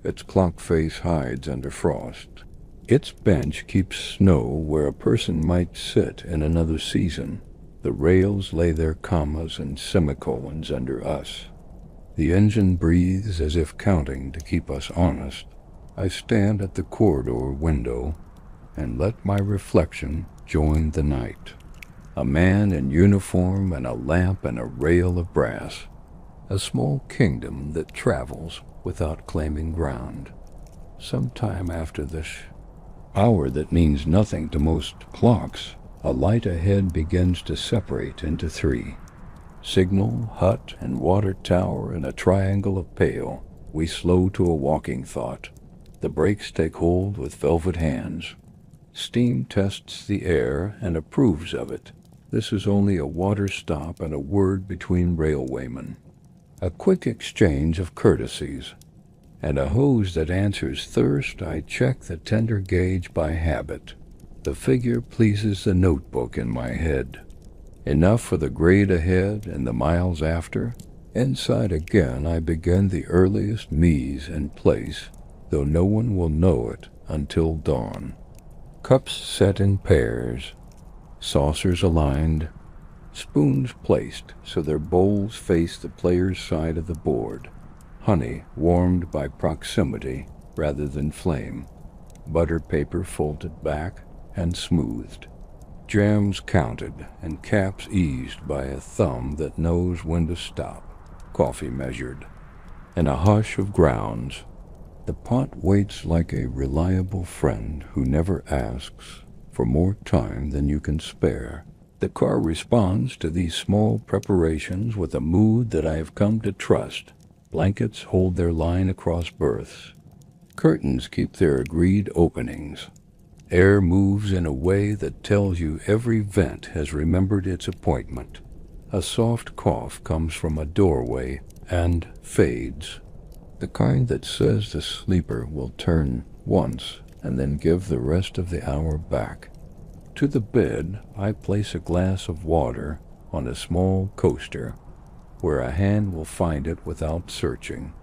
Its clock face hides under frost. Its bench keeps snow where a person might sit in another season. The rails lay their commas and semicolons under us. The engine breathes as if counting to keep us honest. I stand at the corridor window and let my reflection join the night. A man in uniform and a lamp and a rail of brass. A small kingdom that travels without claiming ground. Sometime after this hour that means nothing to most clocks, a light ahead begins to separate into three. Signal, hut, and water tower in a triangle of pale. We slow to a walking thought. The brakes take hold with velvet hands. Steam tests the air and approves of it. This is only a water stop and a word between railwaymen. A quick exchange of courtesies. And a hose that answers thirst. I check the tender gauge by habit. The figure pleases the notebook in my head. Enough for the grade ahead and the miles after. Inside again I begin the earliest mise and place, though no one will know it until dawn. Cups set in pairs, saucers aligned, spoons placed so their bowls face the player's side of the board. Honey warmed by proximity rather than flame. Butter paper folded back and smoothed. Jams counted and caps eased by a thumb that knows when to stop. Coffee measured. In a hush of grounds, the pot waits like a reliable friend who never asks for more time than you can spare. The car responds to these small preparations with a mood that I have come to trust. Blankets hold their line across berths. Curtains keep their agreed openings. Air moves in a way that tells you every vent has remembered its appointment. A soft cough comes from a doorway and fades. The kind that says the sleeper will turn once and then give the rest of the hour back. To the bed, I place a glass of water on a small coaster, where a hand will find it without searching.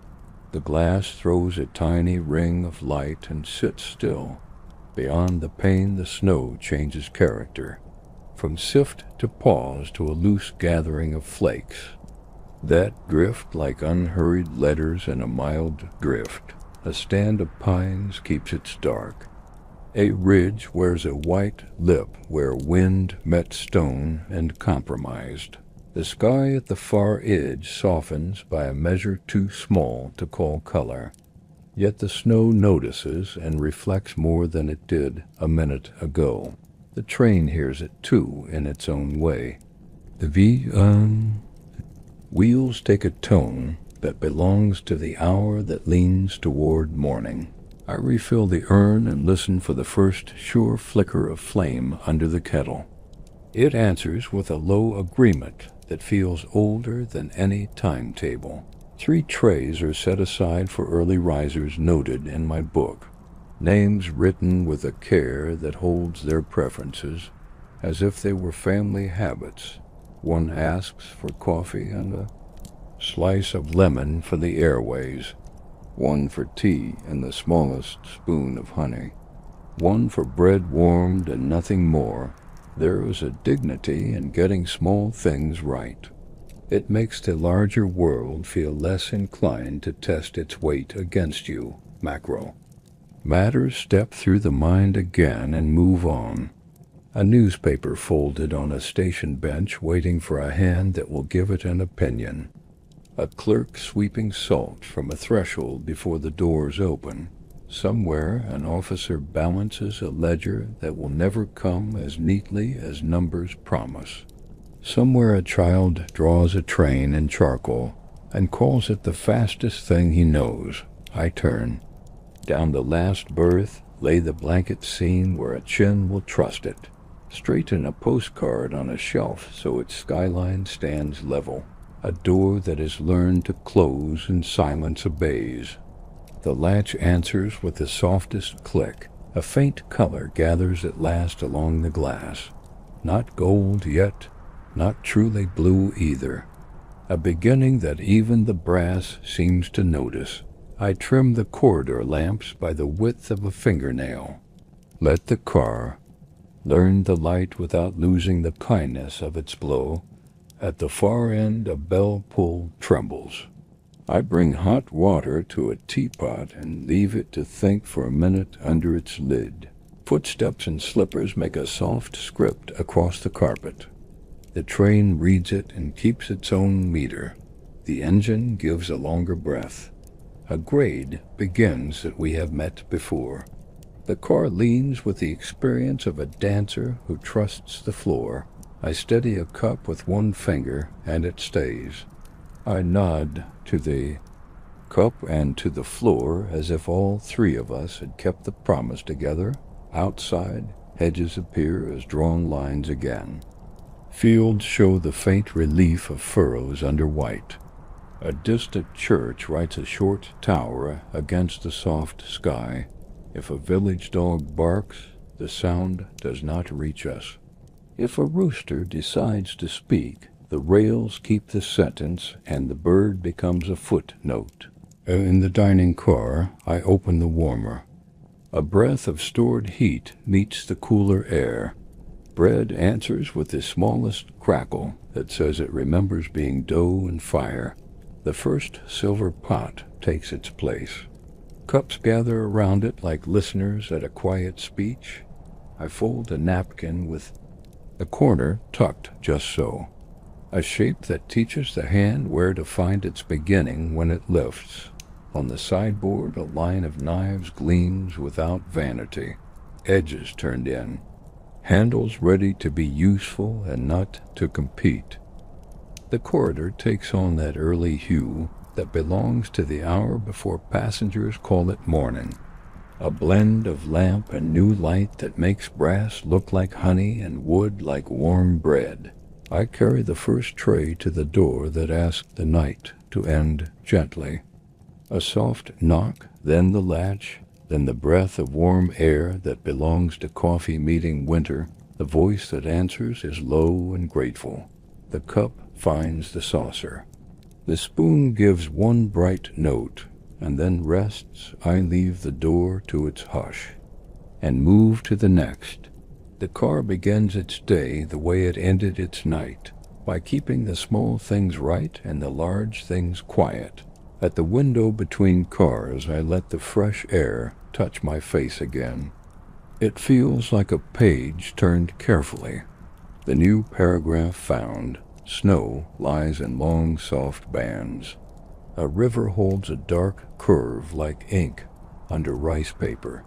The glass throws a tiny ring of light and sits still. Beyond the pane, the snow changes character, from sift to pause to a loose gathering of flakes, that drift like unhurried letters in a mild drift. A stand of pines keeps its dark. A ridge wears a white lip where wind met stone and compromised. The sky at the far edge softens by a measure too small to call color. Yet the snow notices and reflects more than it did a minute ago. The train hears it too in its own way. The wheels take a tone that belongs to the hour that leans toward morning. I refill the urn and listen for the first sure flicker of flame under the kettle. It answers with a low agreement that feels older than any timetable. 3 trays are set aside for early risers noted in my book, names written with a care that holds their preferences, as if they were family habits. One asks for coffee and a slice of lemon for the airways, one for tea and the smallest spoon of honey, one for bread warmed and nothing more. There is a dignity in getting small things right. It makes the larger world feel less inclined to test its weight against you. Macro. Matters step through the mind again and move on. A newspaper folded on a station bench waiting for a hand that will give it an opinion. A clerk sweeping salt from a threshold before the doors open. Somewhere an officer balances a ledger that will never come as neatly as numbers promise. Somewhere a child draws a train in charcoal and calls it the fastest thing he knows. I turn. Down the last berth lay the blanket scene where a chin will trust it. Straighten a postcard on a shelf so its skyline stands level. A door that has learned to close and silence obeys. The latch answers with the softest click. A faint color gathers at last along the glass. Not gold yet, not truly blue either. A beginning that even the brass seems to notice. I trim the corridor lamps by the width of a fingernail. Let the car learn the light without losing the kindness of its blow. At the far end, a bell pull trembles. I bring hot water to a teapot and leave it to think for a minute under its lid. Footsteps and slippers make a soft script across the carpet. The train reads it and keeps its own meter. The engine gives a longer breath. A grade begins that we have met before. The car leans with the experience of a dancer who trusts the floor. I steady a cup with one finger, and it stays. I nod to the cup and to the floor as if all three of us had kept the promise together. Outside, hedges appear as drawn lines again. Fields show the faint relief of furrows under white. A distant church writes a short tower against the soft sky. If a village dog barks, the sound does not reach us. If a rooster decides to speak, the rails keep the sentence and the bird becomes a footnote. In the dining car, I open the warmer. A breath of stored heat meets the cooler air. Bread answers with the smallest crackle that says it remembers being dough and fire. The first silver pot takes its place. Cups gather around it like listeners at a quiet speech. I fold a napkin with the corner tucked just so. A shape that teaches the hand where to find its beginning when it lifts. On the sideboard, a line of knives gleams without vanity, edges turned in, handles ready to be useful and not to compete. The corridor takes on that early hue that belongs to the hour before passengers call it morning. A blend of lamp and new light that makes brass look like honey and wood like warm bread. I carry the first tray to the door that asks the night to end gently. A soft knock, then the latch, then the breath of warm air that belongs to coffee meeting winter. The voice that answers is low and grateful. The cup finds the saucer. The spoon gives one bright note, and then rests. I leave the door to its hush, and move to the next. The car begins its day the way it ended its night, by keeping the small things right and the large things quiet. At the window between cars, I let the fresh air touch my face again. It feels like a page turned carefully. The new paragraph found. Snow lies in long, soft bands. A river holds a dark curve like ink under rice paper.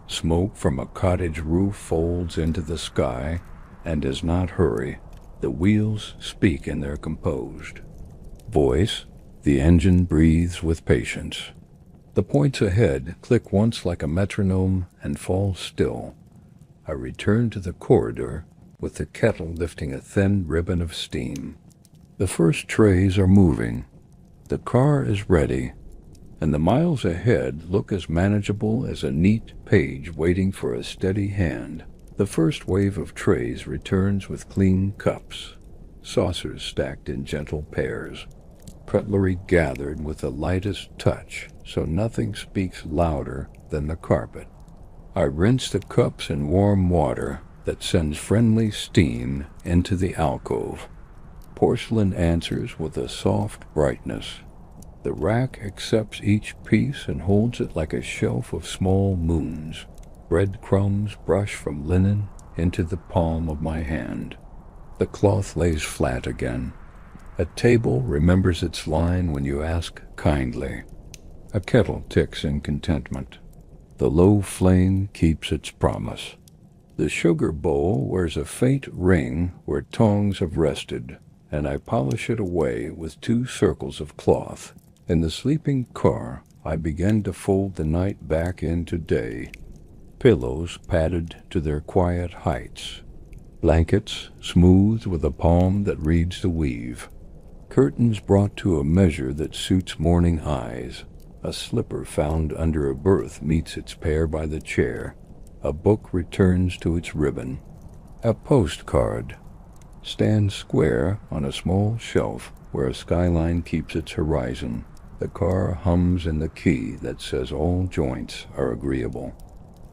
Smoke from a cottage roof folds into the sky and does not hurry. The wheels speak in their composed voice. The engine breathes with patience. The points ahead click once like a metronome and fall still. I return to the corridor with the kettle lifting a thin ribbon of steam. The first trays are moving. The car is ready, and the miles ahead look as manageable as a neat page waiting for a steady hand. The first wave of trays returns with clean cups, saucers stacked in gentle pairs, cutlery gathered with the lightest touch so nothing speaks louder than the carpet. I rinse the cups in warm water that sends friendly steam into the alcove. Porcelain answers with a soft brightness. The rack accepts each piece and holds it like a shelf of small moons. Breadcrumbs brush from linen into the palm of my hand. The cloth lays flat again. A table remembers its line when you ask kindly. A kettle ticks in contentment. The low flame keeps its promise. The sugar bowl wears a faint ring where tongs have rested, and I polish it away with 2 circles of cloth. In the sleeping car, I begin to fold the night back into day. Pillows padded to their quiet heights. Blankets smoothed with a palm that reads the weave. Curtains brought to a measure that suits morning eyes. A slipper found under a berth meets its pair by the chair. A book returns to its ribbon. A postcard stands square on a small shelf where a skyline keeps its horizon. The car hums in the key that says all joints are agreeable.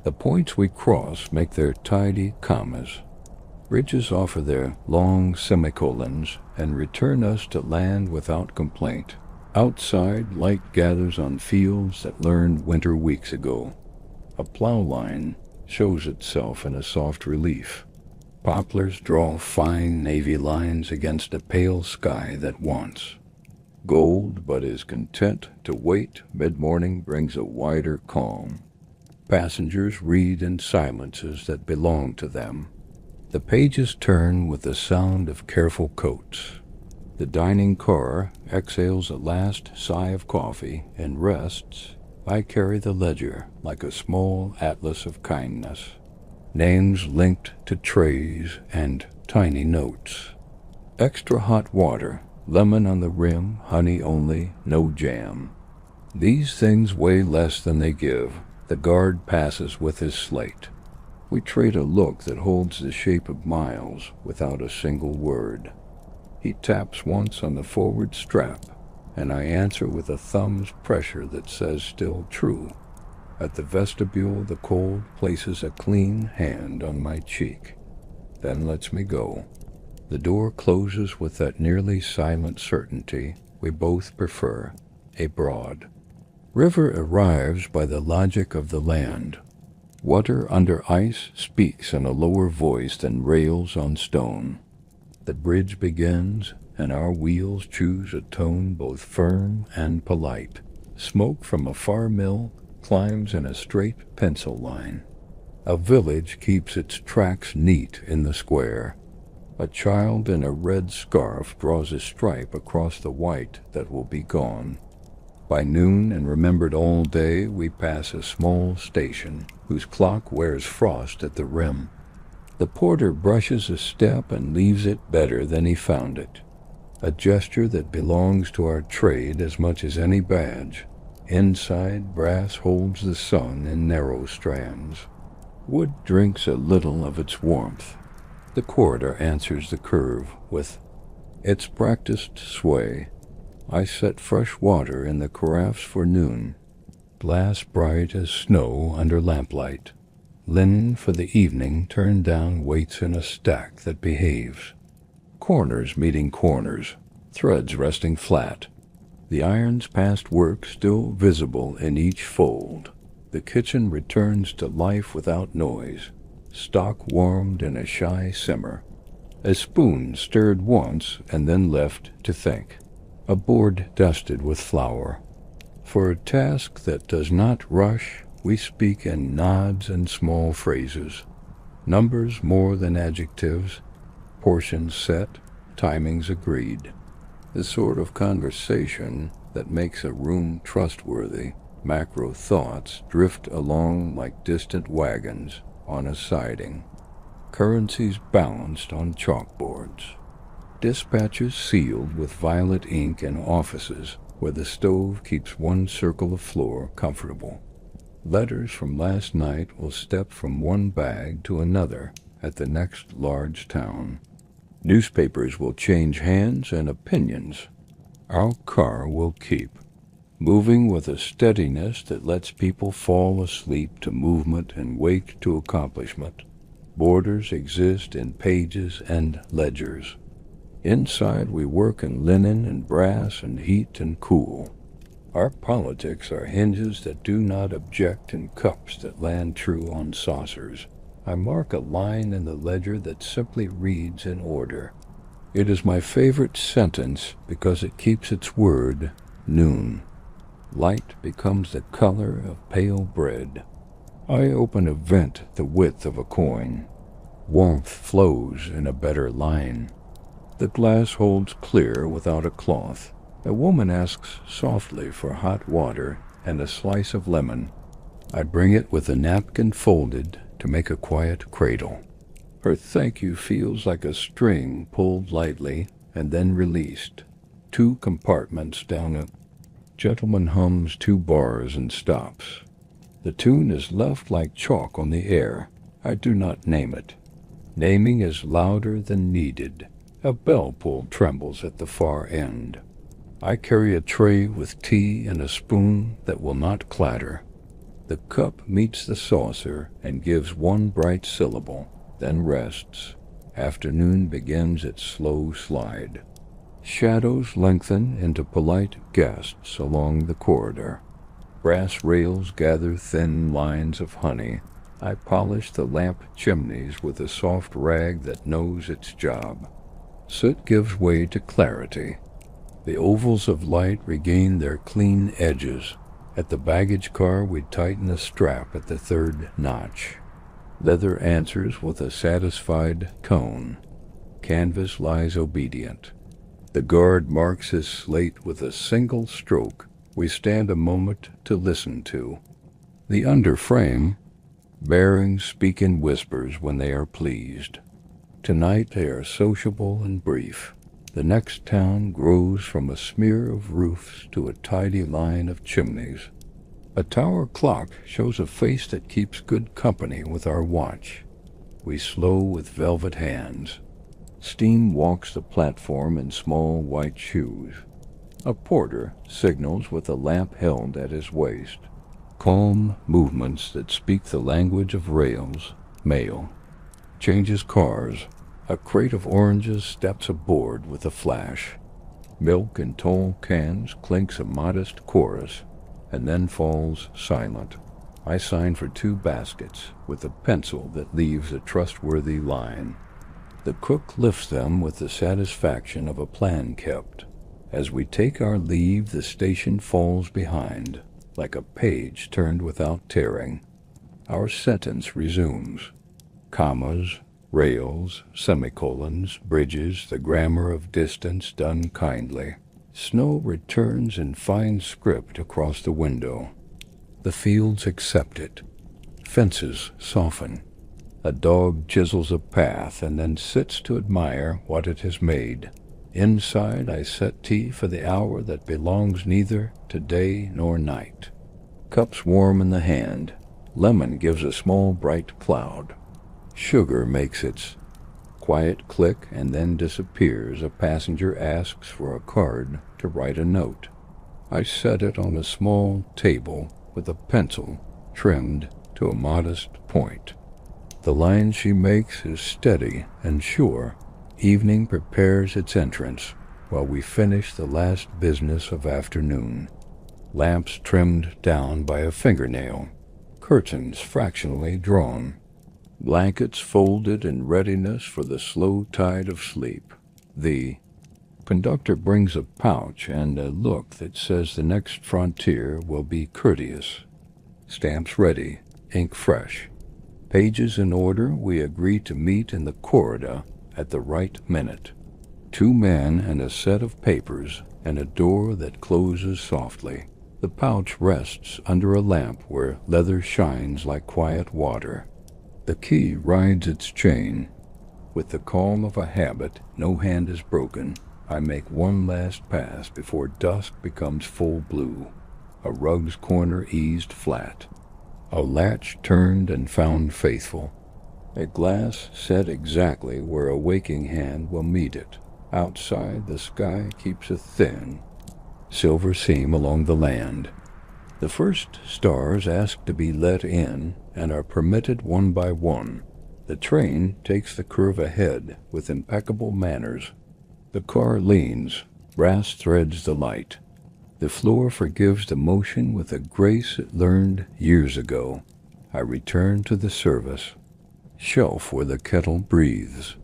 The points we cross make their tidy commas. Bridges offer their long semicolons and return us to land without complaint. Outside, light gathers on fields that learned winter weeks ago. A plow line shows itself in a soft relief. Poplars draw fine navy lines against a pale sky that wants gold but is content to wait. Mid-morning brings a wider calm. Passengers read in silences that belong to them. The pages turn with the sound of careful coats. The dining car exhales a last sigh of coffee and rests. I carry the ledger like a small atlas of kindness. Names linked to trays and tiny notes. Extra hot water, lemon on the rim, honey only, no jam. These things weigh less than they give. The guard passes with his slate. We trade a look that holds the shape of miles without a single word. He taps once on the forward strap, and I answer with a thumb's pressure that says still true. At the vestibule, the cold places a clean hand on my cheek, then lets me go. The door closes with that nearly silent certainty we both prefer, a broad. River arrives by the logic of the land. Water under ice speaks in a lower voice than rails on stone. The bridge begins, and our wheels choose a tone both firm and polite. Smoke from a far mill climbs in a straight pencil line. A village keeps its tracks neat in the square. A child in a red scarf draws a stripe across the white that will be gone. By noon, and remembered all day, we pass a small station whose clock wears frost at the rim. The porter brushes a step and leaves it better than he found it, a gesture that belongs to our trade as much as any badge. Inside, brass holds the sun in narrow strands. Wood drinks a little of its warmth. The corridor answers the curve with its practiced sway. I set fresh water in the carafes for noon. Glass bright as snow under lamplight. Linen for the evening turned down waits in a stack that behaves. Corners meeting corners, threads resting flat. The irons past work still visible in each fold. The kitchen returns to life without noise. Stock warmed in a shy simmer. A spoon stirred once and then left to think. A board dusted with flour. For a task that does not rush, we speak in nods and small phrases. Numbers more than adjectives. Portions set, timings agreed. The sort of conversation that makes a room trustworthy. Macro thoughts drift along like distant wagons on a siding. Currencies balanced on chalkboards. Dispatches sealed with violet ink in offices where the stove keeps one circle of floor comfortable. Letters from last night will step from one bag to another at the next large town. Newspapers will change hands and opinions. Our car will keep, moving with a steadiness that lets people fall asleep to movement and wake to accomplishment. Borders exist in pages and ledgers. Inside we work in linen and brass and heat and cool. Our politics are hinges that do not object and cups that land true on saucers. I mark a line in the ledger that simply reads in order. It is my favorite sentence because it keeps its word, noon. Light becomes the color of pale bread. I open a vent the width of a coin. Warmth flows in a better line. The glass holds clear without a cloth. A woman asks softly for hot water and a slice of lemon. I bring it with a napkin folded to make a quiet cradle. Her thank you feels like a string pulled lightly and then released. 2 compartments down a Gentleman hums 2 bars and stops. The tune is left like chalk on the air. I do not name it. Naming is louder than needed. A bell pull trembles at the far end. I carry a tray with tea and a spoon that will not clatter. The cup meets the saucer and gives 1 bright syllable, then rests. Afternoon begins its slow slide. Shadows lengthen into polite guests along the corridor. Brass rails gather thin lines of honey. I polish the lamp chimneys with a soft rag that knows its job. Soot gives way to clarity. The ovals of light regain their clean edges. At the baggage car we tighten the strap at the 3rd notch. Leather answers with a satisfied tone. Canvas lies obedient. The guard marks his slate with a single stroke we stand a moment to listen to. The underframe, bearings speak in whispers when they are pleased. Tonight they are sociable and brief. The next town grows from a smear of roofs to a tidy line of chimneys. A tower clock shows a face that keeps good company with our watch. We slow with velvet hands. Steam walks the platform in small white shoes. A porter signals with a lamp held at his waist. Calm movements that speak the language of rails, mail. Changes cars. A crate of oranges steps aboard with a flash. Milk in tall cans clinks a modest chorus, and then falls silent. I sign for 2 baskets with a pencil that leaves a trustworthy line. The cook lifts them with the satisfaction of a plan kept. As we take our leave, the station falls behind, like a page turned without tearing. Our sentence resumes. Commas, rails, semicolons, bridges, the grammar of distance done kindly. Snow returns in fine script across the window. The fields accept it. Fences soften. A dog chisels a path and then sits to admire what it has made. Inside I set tea for the hour that belongs neither to day nor night. Cups warm in the hand. Lemon gives a small bright cloud. Sugar makes its quiet click and then disappears. A passenger asks for a card to write a note. I set it on a small table with a pencil trimmed to a modest point. The line she makes is steady and sure. Evening prepares its entrance while we finish the last business of afternoon. Lamps trimmed down by a fingernail. Curtains fractionally drawn. Blankets folded in readiness for the slow tide of sleep. The conductor brings a pouch and a look that says the next frontier will be courteous. Stamps ready, ink fresh. Pages in order, we agree to meet in the corridor at the right minute. 2 men and a set of papers and a door that closes softly. The pouch rests under a lamp where leather shines like quiet water. The key rides its chain. With the calm of a habit, no hand is broken. I make one last pass before dusk becomes full blue. A rug's corner eased flat. A latch turned and found faithful. A glass set exactly where a waking hand will meet it. Outside, the sky keeps a thin silver seam along the land. The first stars ask to be let in and are permitted one by one. The train takes the curve ahead with impeccable manners. The car leans, brass threads the light. The floor forgives the motion with a grace it learned years ago. I return to the service. Shelf where the kettle breathes.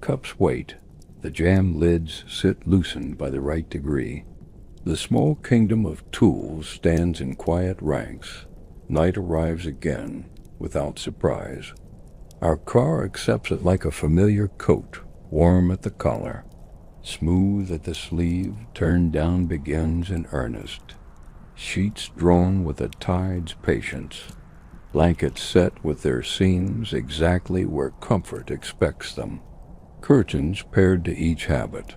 Cups wait. The jam lids sit loosened by the right degree. The small kingdom of tools stands in quiet ranks. Night arrives again, without surprise. Our car accepts it like a familiar coat, warm at the collar. Smooth at the sleeve, turned down begins in earnest. Sheets drawn with a tide's patience. Blankets set with their seams exactly where comfort expects them. Curtains paired to each habit.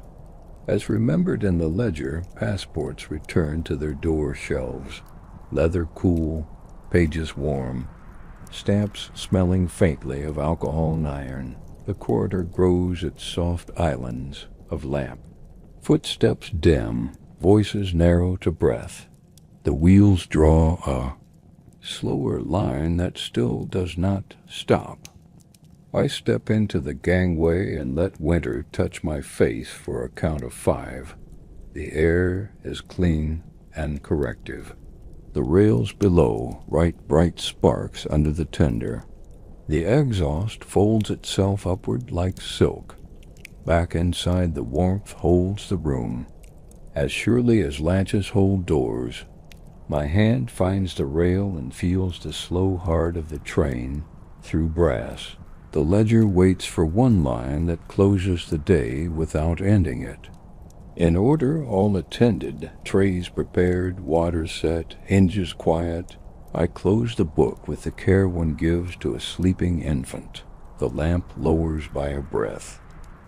As remembered in the ledger, passports return to their door shelves. Leather cool, pages warm, stamps smelling faintly of alcohol and iron. The corridor grows its soft islands of lamp. Footsteps dim, voices narrow to breath. The wheels draw a slower line that still does not stop. I step into the gangway and let winter touch my face for a count of 5. The air is clean and corrective. The rails below write bright sparks under the tender. The exhaust folds itself upward like silk. Back inside, the warmth holds the room. As surely as latches hold doors, my hand finds the rail and feels the slow heart of the train through brass. The ledger waits for one line that closes the day without ending it. In order, all attended, trays prepared, water set, hinges quiet. I close the book with the care one gives to a sleeping infant. The lamp lowers by a breath,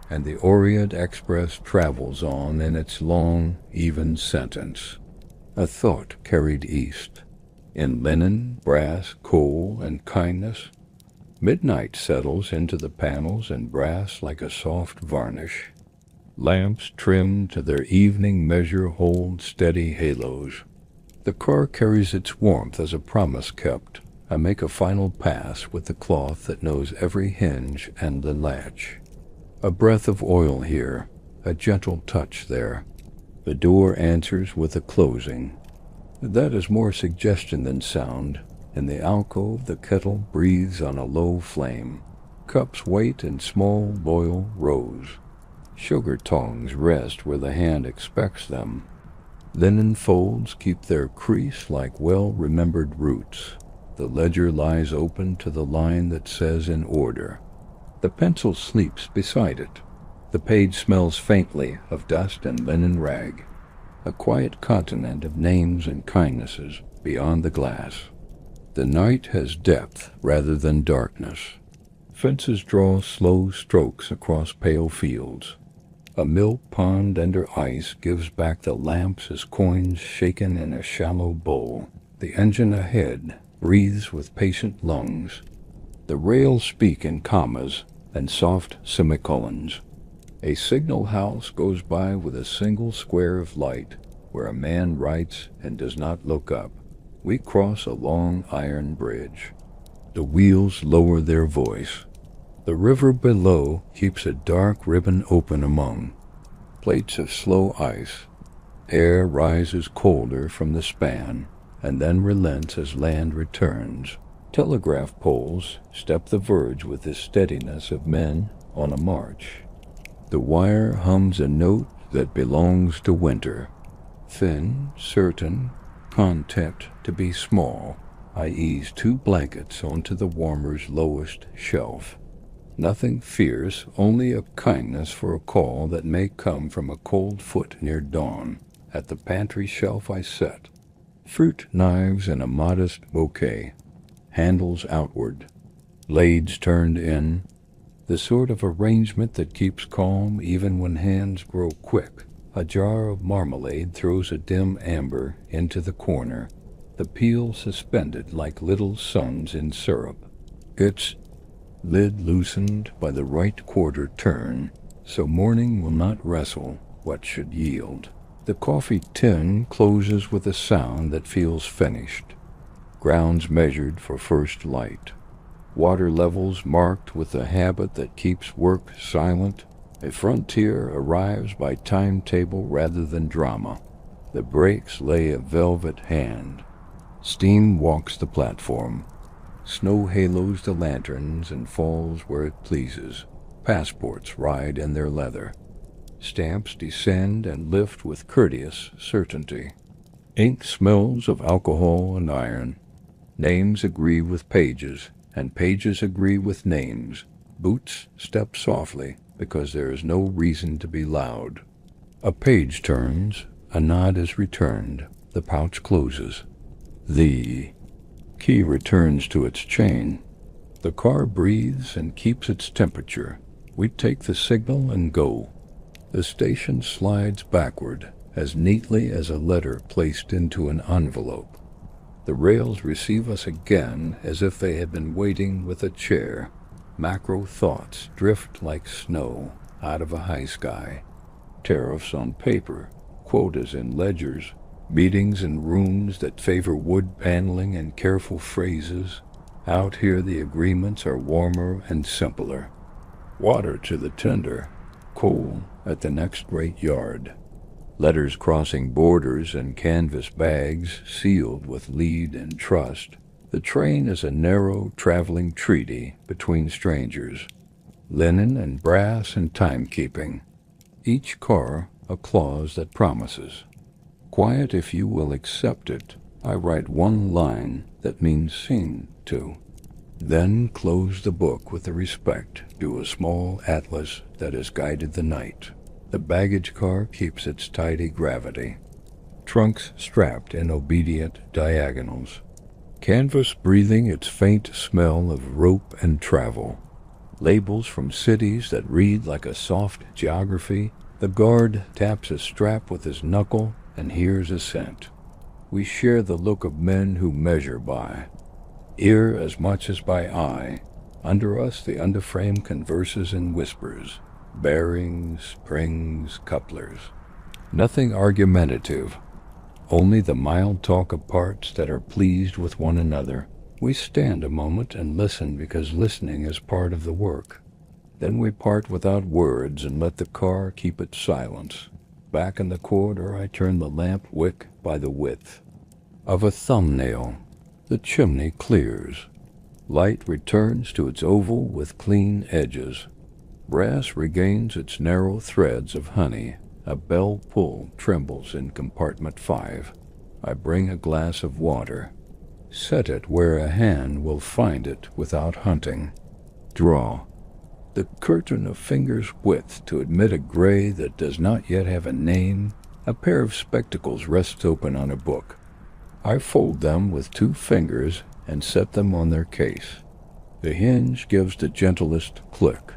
and the Orient Express travels on in its long, even sentence. A thought carried east. In linen, brass, coal, and kindness, midnight settles into the panels and brass like a soft varnish. Lamps trimmed to their evening measure hold steady halos. The car carries its warmth as a promise kept. I make a final pass with the cloth that knows every hinge and the latch. A breath of oil here, a gentle touch there. The door answers with a closing. That is more suggestion than sound. In the alcove, the kettle breathes on a low flame. Cups wait in small, loyal rows. Sugar tongs rest where the hand expects them. Linen folds keep their crease like well-remembered roots. The ledger lies open to the line that says in order. The pencil sleeps beside it. The page smells faintly of dust and linen rag. A quiet continent of names and kindnesses beyond the glass. The night has depth rather than darkness. Fences draw slow strokes across pale fields. A milk pond under ice gives back the lamps as coins shaken in a shallow bowl. The engine ahead breathes with patient lungs. The rails speak in commas and soft semicolons. A signal house goes by with a single square of light where a man writes and does not look up. We cross a long iron bridge. The wheels lower their voice. The river below keeps a dark ribbon open among plates of slow ice. Air rises colder from the span, and then relents as land returns. Telegraph poles step the verge with the steadiness of men on a march. The wire hums a note that belongs to winter. Thin, certain, content to be small. I ease 2 blankets onto the warmer's lowest shelf. Nothing fierce, only a kindness for a call that may come from a cold foot near dawn. At the pantry shelf I set fruit knives in a modest bouquet, handles outward, blades turned in, the sort of arrangement that keeps calm even when hands grow quick. A jar of marmalade throws a dim amber into the corner, the peel suspended like little suns in syrup. Its lid loosened by the right quarter turn, so morning will not wrestle what should yield. The coffee tin closes with a sound that feels finished. Grounds measured for first light. Water levels marked with the habit that keeps work silent. A frontier arrives by timetable rather than drama. The brakes lay a velvet hand. Steam walks the platform. Snow halos the lanterns and falls where it pleases. Passports ride in their leather. Stamps descend and lift with courteous certainty. Ink smells of alcohol and iron. Names agree with pages, and pages agree with names. Boots step softly, because there is no reason to be loud. A page turns, a nod is returned, the pouch closes. The key returns to its chain. The car breathes and keeps its temperature. We take the signal and go. The station slides backward as neatly as a letter placed into an envelope. The rails receive us again as if they had been waiting with a chair. Macro thoughts drift like snow out of a high sky. Tariffs on paper, quotas in ledgers, meetings in rooms that favor wood paneling and careful phrases. Out here the agreements are warmer and simpler. Water to the tender, coal at the next great yard. Letters crossing borders and canvas bags sealed with lead and trust. The train is a narrow traveling treaty between strangers. Linen and brass and timekeeping. Each car a clause that promises. Quiet if you will accept it. I write one line that means seen to. Then close the book with the respect due a small atlas that has guided the night. The baggage car keeps its tidy gravity. Trunks strapped in obedient diagonals. Canvas breathing its faint smell of rope and travel. Labels from cities that read like a soft geography. The guard taps a strap with his knuckle and hears a scent. We share the look of men who measure by ear as much as by eye. Under us the underframe converses in whispers, bearings, springs, couplers. Nothing argumentative, only the mild talk of parts that are pleased with one another. We stand a moment and listen because listening is part of the work. Then we part without words and let the car keep its silence. Back in the corridor I turn the lamp wick by the width of a thumbnail. The chimney clears. Light returns to its oval with clean edges. Brass regains its narrow threads of honey. A bell pull trembles in compartment 5. I bring a glass of water. Set it where a hand will find it without hunting. Draw. The curtain of finger's width to admit a gray that does not yet have a name. A pair of spectacles rests open on a book. I fold them with 2 fingers and set them on their case. The hinge gives the gentlest click.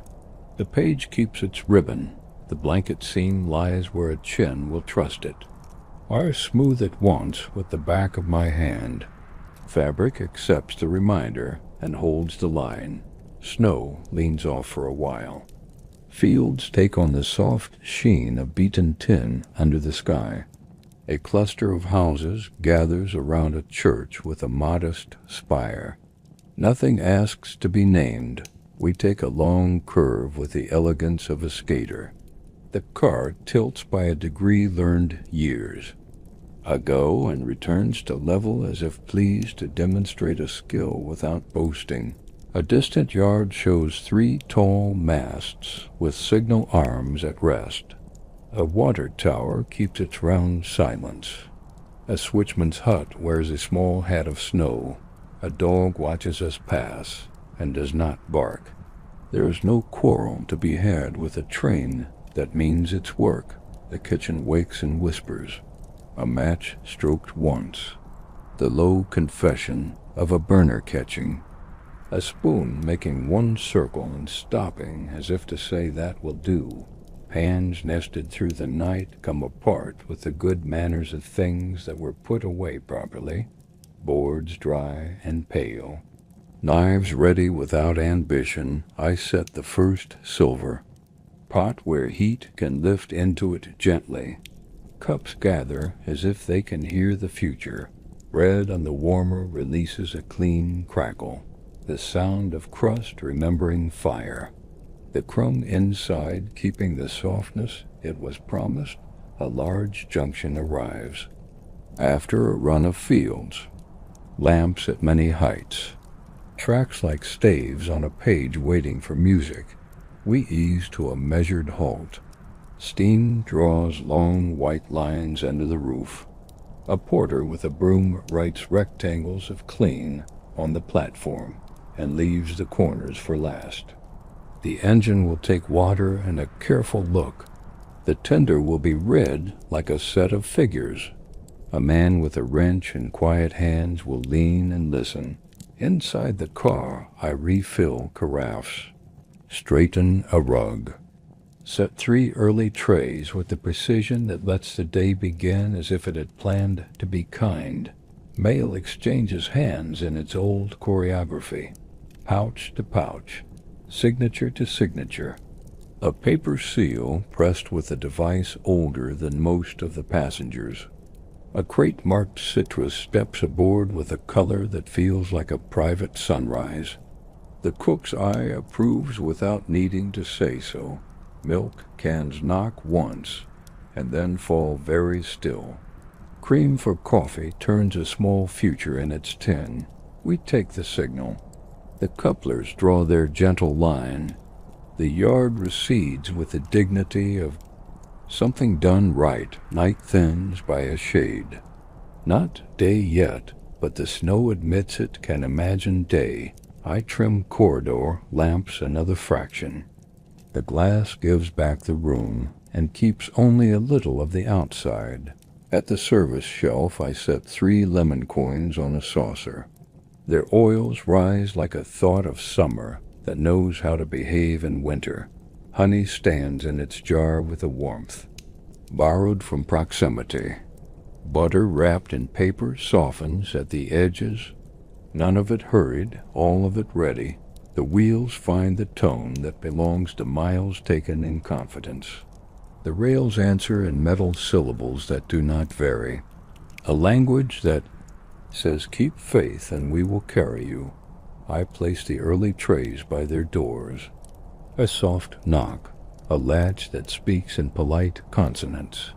The page keeps its ribbon. The blanket seam lies where a chin will trust it. I smooth it once with the back of my hand. Fabric accepts the reminder and holds the line. Snow leans off for a while. Fields take on the soft sheen of beaten tin under the sky. A cluster of houses gathers around a church with a modest spire. Nothing asks to be named. We take a long curve with the elegance of a skater. The car tilts by a degree learned years ago and returns to level as if pleased to demonstrate a skill without boasting. A distant yard shows 3 tall masts with signal arms at rest. A water tower keeps its round silence. A switchman's hut wears a small hat of snow. A dog watches us pass and does not bark. There is no quarrel to be had with a train that means its work. The kitchen wakes and whispers. A match stroked once. The low confession of a burner catching. A spoon making one circle and stopping as if to say that will do. Pans nested through the night come apart with the good manners of things that were put away properly. Boards dry and pale. Knives ready without ambition. I set the first silver. Pot where heat can lift into it gently. Cups gather as if they can hear the future. Bread on the warmer releases a clean crackle. The sound of crust remembering fire. The crumb inside keeping the softness it was promised. A large junction arrives. After a run of fields. Lamps at many heights. Tracks like staves on a page waiting for music. We ease to a measured halt. Steam draws long white lines under the roof. A porter with a broom writes rectangles of clean on the platform and leaves the corners for last. The engine will take water and a careful look. The tender will be red like a set of figures. A man with a wrench and quiet hands will lean and listen. Inside the car, I refill carafes. Straighten a rug. set 3 early trays with the precision that lets the day begin as if it had planned to be kind. Mail exchanges hands in its old choreography, pouch to pouch, signature to signature. A paper seal pressed with a device older than most of the passengers. A crate marked citrus steps aboard with a color that feels like a private sunrise. The cook's eye approves without needing to say so. Milk cans knock once, and then fall very still. Cream for coffee turns a small future in its tin. We take the signal. The couplers draw their gentle line. The yard recedes with the dignity of something done right. Night thins by a shade. Not day yet, but the snow admits it can imagine day. I trim corridor, lamps another fraction. The glass gives back the room and keeps only a little of the outside. At the service shelf I set 3 lemon coins on a saucer. Their oils rise like a thought of summer that knows how to behave in winter. Honey stands in its jar with a warmth, borrowed from proximity. Butter wrapped in paper softens at the edges. None of it hurried, all of it ready. The wheels find the tone that belongs to miles taken in confidence. The rails answer in metal syllables that do not vary. A language that says, "Keep faith and we will carry you." I place the early trays by their doors. A soft knock, a latch that speaks in polite consonants.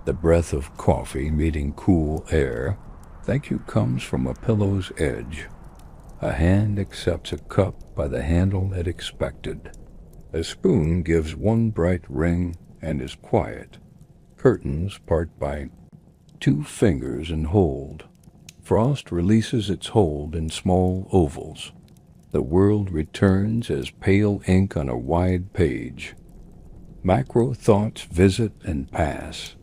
The breath of coffee meeting cool air. Thank you comes from a pillow's edge. A hand accepts a cup by the handle it expected. A spoon gives one bright ring and is quiet. Curtains part by 2 fingers and hold. Frost releases its hold in small ovals. The world returns as pale ink on a wide page. Macro thoughts visit and pass.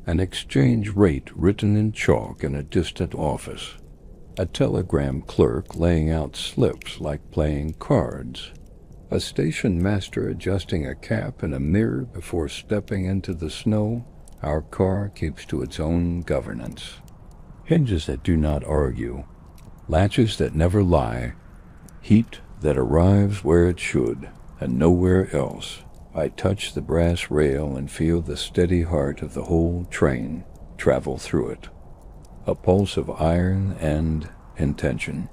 An exchange rate written in chalk in a distant office. A telegram clerk laying out slips like playing cards. A station master adjusting a cap in a mirror before stepping into the snow. Our car keeps to its own governance. Hinges that do not argue. Latches that never lie. Heat that arrives where it should, and nowhere else. I touch the brass rail and feel the steady heart of the whole train travel through it. A pulse of iron and intention.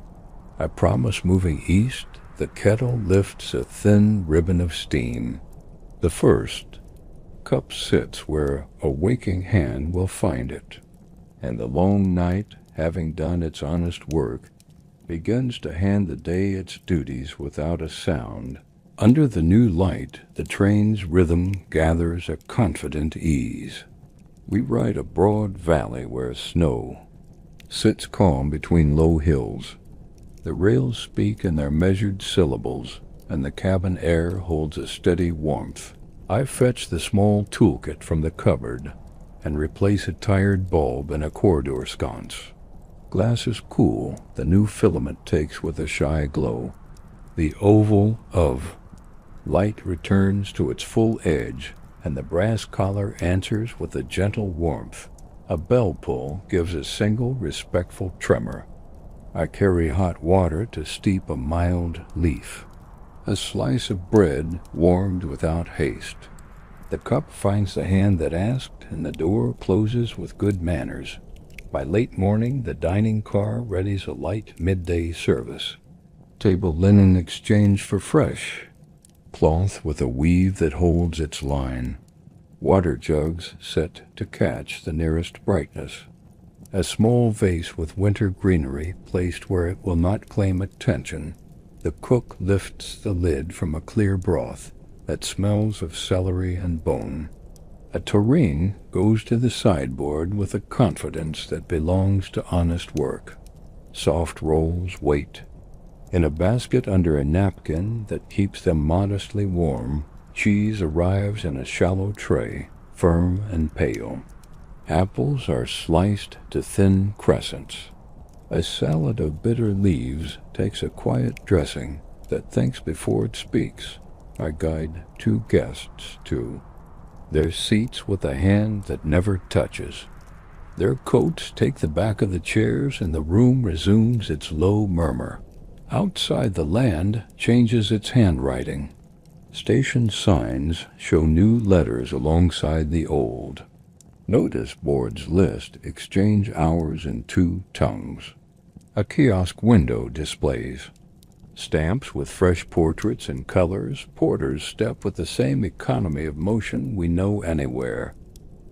I promise moving east, the kettle lifts a thin ribbon of steam. The first cup sits where a waking hand will find it, and the long night, having done its honest work, begins to hand the day its duties without a sound. Under the new light, the train's rhythm gathers a confident ease. We ride a broad valley where snow sits calm between low hills. The rails speak in their measured syllables, and the cabin air holds a steady warmth. I fetch the small toolkit from the cupboard and replace a tired bulb in a corridor sconce. Glass is cool, the new filament takes with a shy glow. The oval of light returns to its full edge, and the brass collar answers with a gentle warmth. A bell pull gives a single respectful tremor. I carry hot water to steep a mild leaf. A slice of bread warmed without haste. The cup finds the hand that asked, and the door closes with good manners. By late morning, the dining car readies a light midday service. Table linen exchanged for fresh. Cloth with a weave that holds its line. Water jugs set to catch the nearest brightness. A small vase with winter greenery placed where it will not claim attention. The cook lifts the lid from a clear broth that smells of celery and bone. A tureen goes to the sideboard with a confidence that belongs to honest work. Soft rolls wait. In a basket under a napkin that keeps them modestly warm, cheese arrives in a shallow tray, firm and pale. Apples are sliced to thin crescents. A salad of bitter leaves takes a quiet dressing that thinks before it speaks. I guide two guests to their seats with a hand that never touches. Their coats take the back of the chairs and the room resumes its low murmur. Outside, the land changes its handwriting. Station signs show new letters alongside the old. Notice boards list exchange hours in two tongues. A kiosk window displays stamps with fresh portraits and colors. Porters step with the same economy of motion we know anywhere.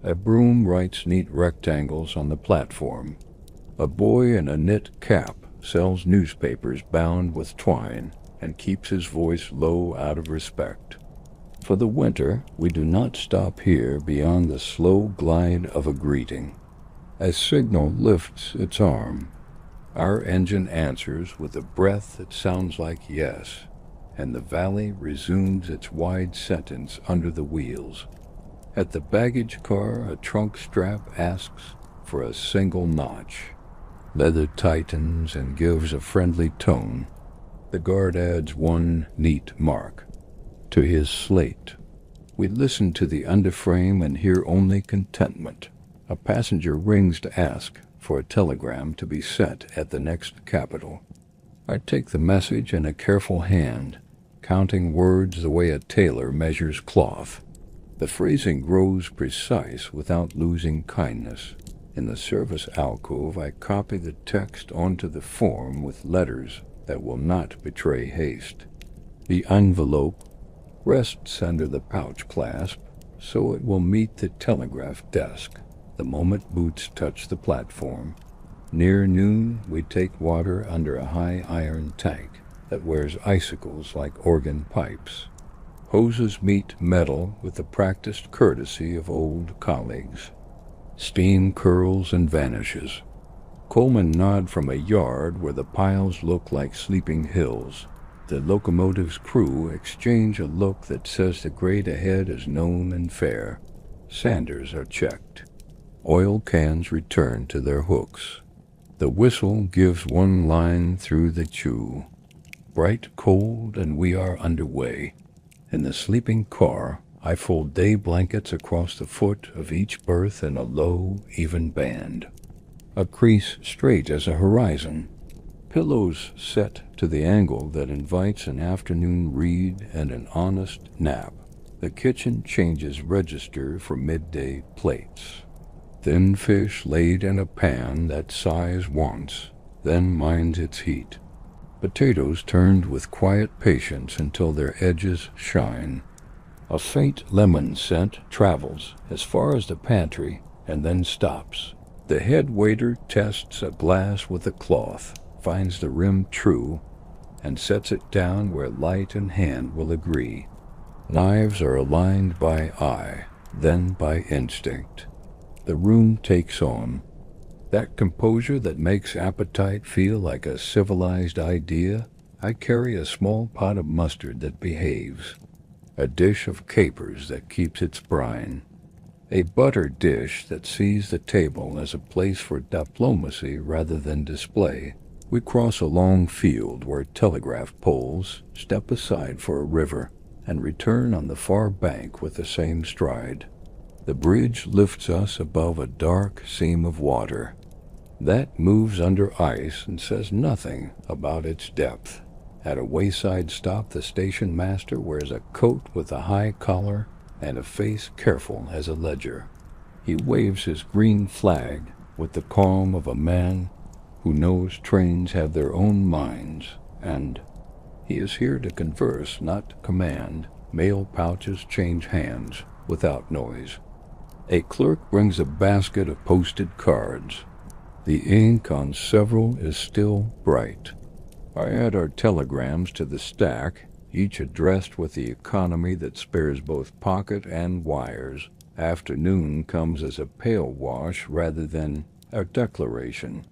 A broom writes neat rectangles on the platform. A boy in a knit cap sells newspapers bound with twine and keeps his voice low out of respect. For the winter, we do not stop here beyond the slow glide of a greeting. A signal lifts its arm. Our engine answers with a breath that sounds like yes, and the valley resumes its wide sentence under the wheels. At the baggage car, a trunk strap asks for a single notch. Leather tightens and gives a friendly tone. The guard adds one neat mark to his slate. We listen to the underframe and hear only contentment. A passenger rings to ask for a telegram to be set at the next capital. I take the message in a careful hand, counting words the way a tailor measures cloth. The phrasing grows precise without losing kindness. In the service alcove, I copy the text onto the form with letters that will not betray haste. The envelope rests under the pouch clasp, so it will meet the telegraph desk the moment boots touch the platform. Near noon, we take water under a high iron tank that wears icicles like organ pipes. Hoses meet metal with the practiced courtesy of old colleagues. Steam curls and vanishes. Coalmen nod from a yard where the piles look like sleeping hills. The locomotive's crew exchange a look that says the grade ahead is known and fair. Sanders are checked. Oil cans return to their hooks. The whistle gives one line through the chew. Bright cold, and we are underway. In the sleeping car, I fold day blankets across the foot of each berth in a low, even band. A crease straight as a horizon. Pillows set to the angle that invites an afternoon read and an honest nap. The kitchen changes register for midday plates. Thin fish laid in a pan that sighs once, then minds its heat. Potatoes turned with quiet patience until their edges shine. A faint lemon scent travels as far as the pantry and then stops. The head waiter tests a glass with a cloth, finds the rim true, and sets it down where light and hand will agree. Knives are aligned by eye, then by instinct. The room takes on. That composure that makes appetite feel like a civilized idea. I carry a small pot of mustard that behaves. A dish of capers that keeps its brine. A butter dish that sees the table as a place for diplomacy rather than display. We cross a long field where telegraph poles step aside for a river and return on the far bank with the same stride. The bridge lifts us above a dark seam of water. That moves under ice and says nothing about its depth. At a wayside stop, the station master wears a coat with a high collar and a face careful as a ledger. He waves his green flag with the calm of a man who knows trains have their own minds, and he is here to converse, not command. Mail pouches change hands without noise. A clerk brings a basket of posted cards. The ink on several is still bright. I add our telegrams to the stack, each addressed with the economy that spares both pocket and wires. Afternoon comes as a pale wash rather than a declaration.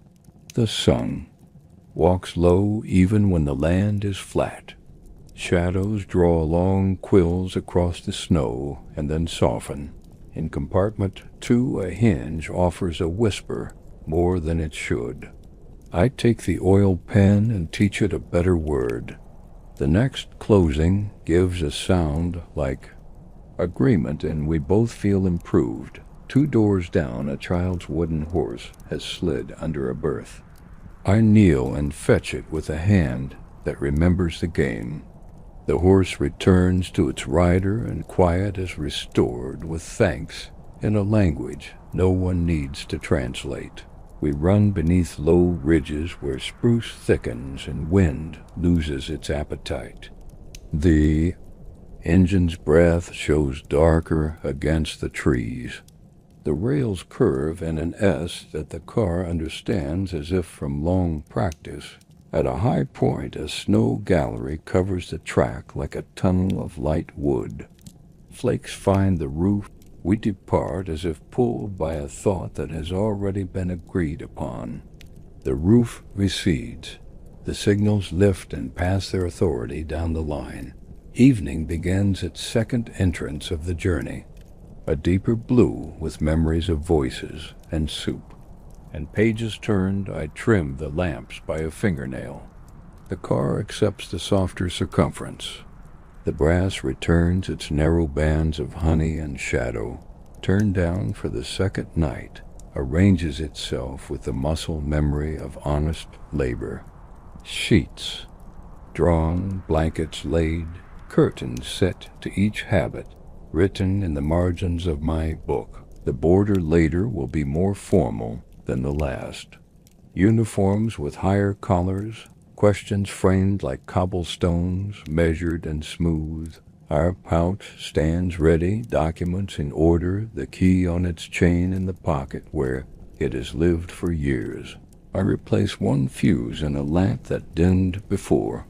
The sun walks low even when the land is flat. Shadows draw long quills across the snow and then soften. In compartment 2, a hinge offers a whisper more than it should. I take the oil pen and teach it a better word. The next closing gives a sound like agreement, and we both feel improved. 2 doors down, a child's wooden horse has slid under a berth. I kneel and fetch it with a hand that remembers the game. The horse returns to its rider, and quiet is restored with thanks in a language no one needs to translate. We run beneath low ridges where spruce thickens and wind loses its appetite. The engine's breath shows darker against the trees. The rails curve in an S that the car understands as if from long practice. At a high point, a snow gallery covers the track like a tunnel of light wood. Flakes find the roof. We depart as if pulled by a thought that has already been agreed upon. The roof recedes. The signals lift and pass their authority down the line. Evening begins its second entrance of the journey. A deeper blue with memories of voices and soup. And pages turned, I trim the lamps by a fingernail. The car accepts the softer circumference. The brass returns its narrow bands of honey and shadow. Turned down for the second night, arranges itself with the muscle memory of honest labor. Sheets drawn, blankets laid, curtains set to each habit, written in the margins of my book. The border later will be more formal than the last. Uniforms with higher collars, questions framed like cobblestones, measured and smooth. Our pouch stands ready, documents in order, the key on its chain in the pocket where it has lived for years. I replace one fuse in a lamp that dimmed before.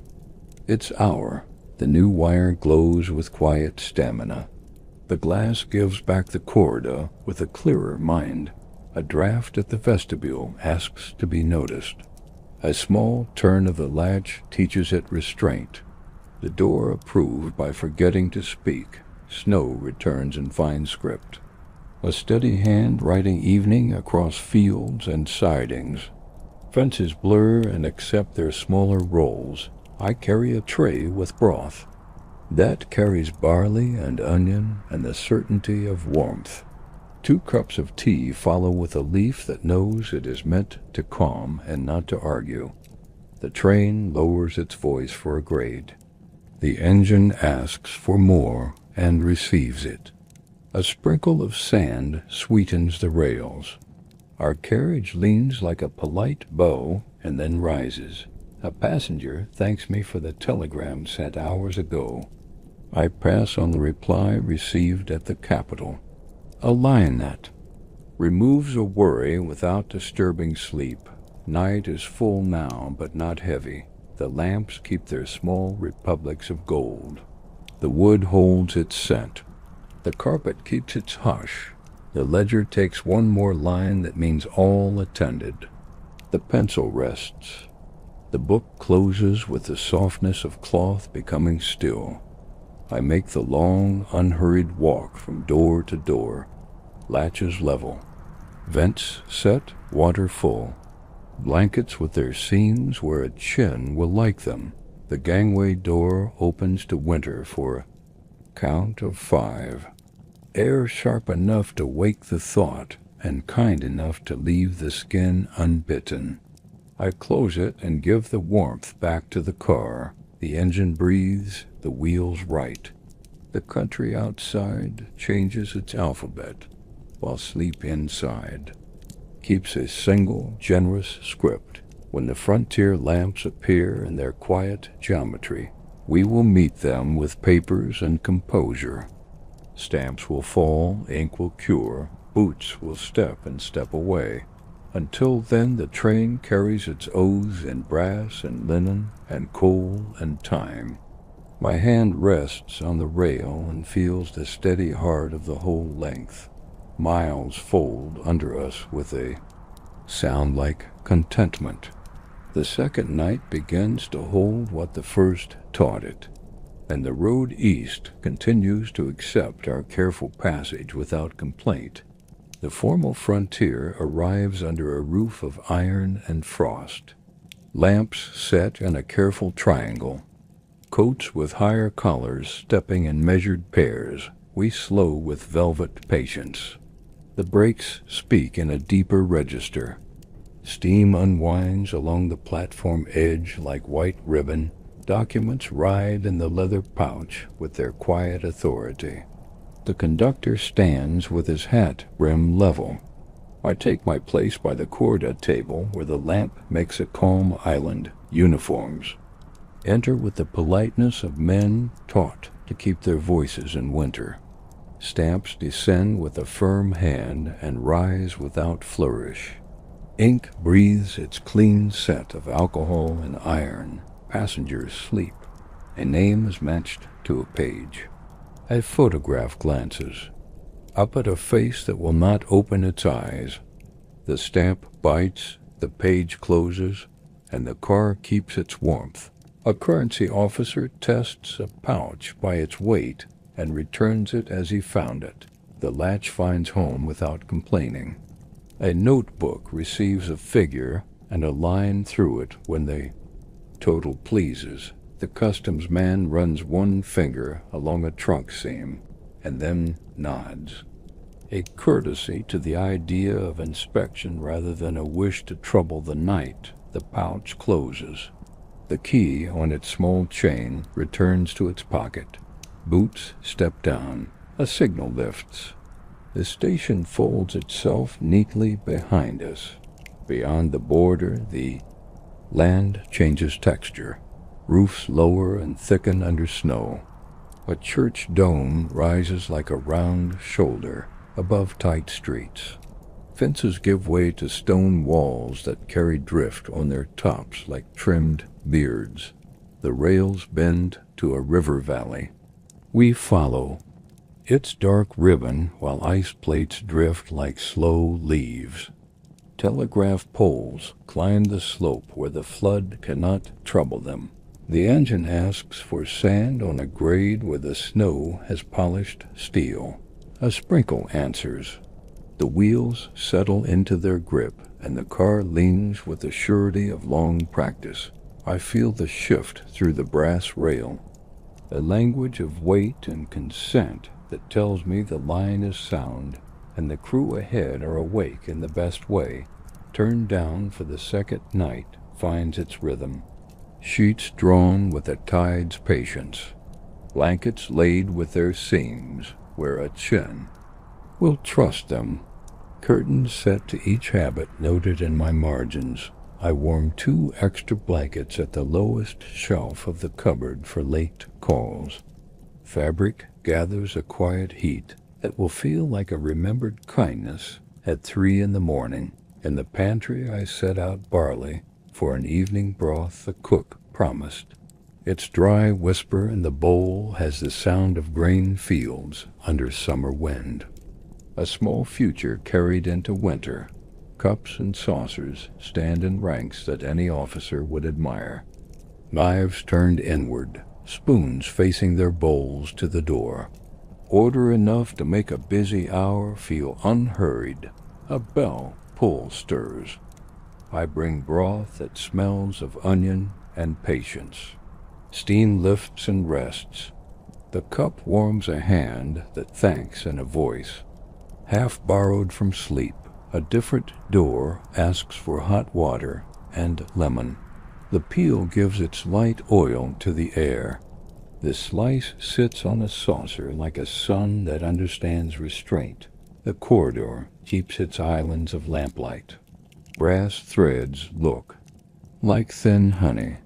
It's hour. The new wire glows with quiet stamina. The glass gives back the corridor with a clearer mind. A draft at the vestibule asks to be noticed. A small turn of the latch teaches it restraint. The door approved by forgetting to speak. Snow returns in fine script. A steady hand writing evening across fields and sidings. Fences blur and accept their smaller roles. I carry a tray with broth. That carries barley and onion and the certainty of warmth. 2 cups of tea follow with a leaf that knows it is meant to calm and not to argue. The train lowers its voice for a grade. The engine asks for more and receives it. A sprinkle of sand sweetens the rails. Our carriage leans like a polite bow and then rises. A passenger thanks me for the telegram sent hours ago. I pass on the reply received at the capital. A lionette removes a worry without disturbing sleep. Night is full now, but not heavy. The lamps keep their small republics of gold. The wood holds its scent. The carpet keeps its hush. The ledger takes one more line that means all attended. The pencil rests. The book closes with the softness of cloth becoming still. I make the long, unhurried walk from door to door. Latches level. Vents set, water full. Blankets with their seams where a chin will like them. The gangway door opens to winter for a count of 5. Air sharp enough to wake the thought and kind enough to leave the skin unbitten. I close it and give the warmth back to the car. The engine breathes, the wheels right. The country outside changes its alphabet, while sleep inside keeps a single, generous script. When the frontier lamps appear in their quiet geometry, we will meet them with papers and composure. Stamps will fall, ink will cure, boots will step and step away. Until then, the train carries its oaths in brass and linen and coal and time. My hand rests on the rail and feels the steady heart of the whole length. Miles fold under us with a sound like contentment. The second night begins to hold what the first taught it, and the road east continues to accept our careful passage without complaint. The formal frontier arrives under a roof of iron and frost. Lamps set in a careful triangle. Coats with higher collars stepping in measured pairs, we slow with velvet patience. The brakes speak in a deeper register. Steam unwinds along the platform edge like white ribbon. Documents ride in the leather pouch with their quiet authority. The conductor stands with his hat brim level. I take my place by the corda table where the lamp makes a calm island. Uniforms. Enter with the politeness of men taught to keep their voices in winter. Stamps descend with a firm hand and rise without flourish. Ink breathes its clean scent of alcohol and iron. Passengers sleep. A name is matched to a page. A photograph glances. Up at a face that will not open its eyes. The stamp bites, the page closes, and the car keeps its warmth. A currency officer tests a pouch by its weight and returns it as he found it. The latch finds home without complaining. A notebook receives a figure and a line through it when the total pleases. The customs man runs one finger along a trunk seam and then nods. A courtesy to the idea of inspection rather than a wish to trouble the night. The pouch closes. The key on its small chain returns to its pocket. Boots step down. A signal lifts. The station folds itself neatly behind us. Beyond the border, the land changes texture. Roofs lower and thicken under snow. A church dome rises like a round shoulder above tight streets. Fences give way to stone walls that carry drift on their tops like trimmed beards. The rails bend to a river valley. We follow its dark ribbon while ice plates drift like slow leaves. Telegraph poles climb the slope where the flood cannot trouble them. The engine asks for sand on a grade where the snow has polished steel. A sprinkle answers. The wheels settle into their grip, and the car leans with the surety of long practice. I feel the shift through the brass rail, a language of weight and consent that tells me the line is sound, and the crew ahead are awake in the best way. Turned down for the second night finds its rhythm. Sheets drawn with a tide's patience. Blankets laid with their seams where a chin will trust them. Curtains set to each habit noted in my margins. I warm 2 extra blankets at the lowest shelf of the cupboard for late calls. Fabric gathers a quiet heat that will feel like a remembered kindness at 3 in the morning. In the pantry I set out barley for an evening broth the cook promised. Its dry whisper in the bowl has the sound of grain fields under summer wind. A small future carried into winter. Cups and saucers stand in ranks that any officer would admire. Knives turned inward, spoons facing their bowls to the door. Order enough to make a busy hour feel unhurried. A bell pull stirs. I bring broth that smells of onion and patience. Steam lifts and rests. The cup warms a hand that thanks in a voice. Half borrowed from sleep, a different door asks for hot water and lemon. The peel gives its light oil to the air. The slice sits on a saucer like a sun that understands restraint. The corridor keeps its islands of lamplight. Brass threads look like thin honey.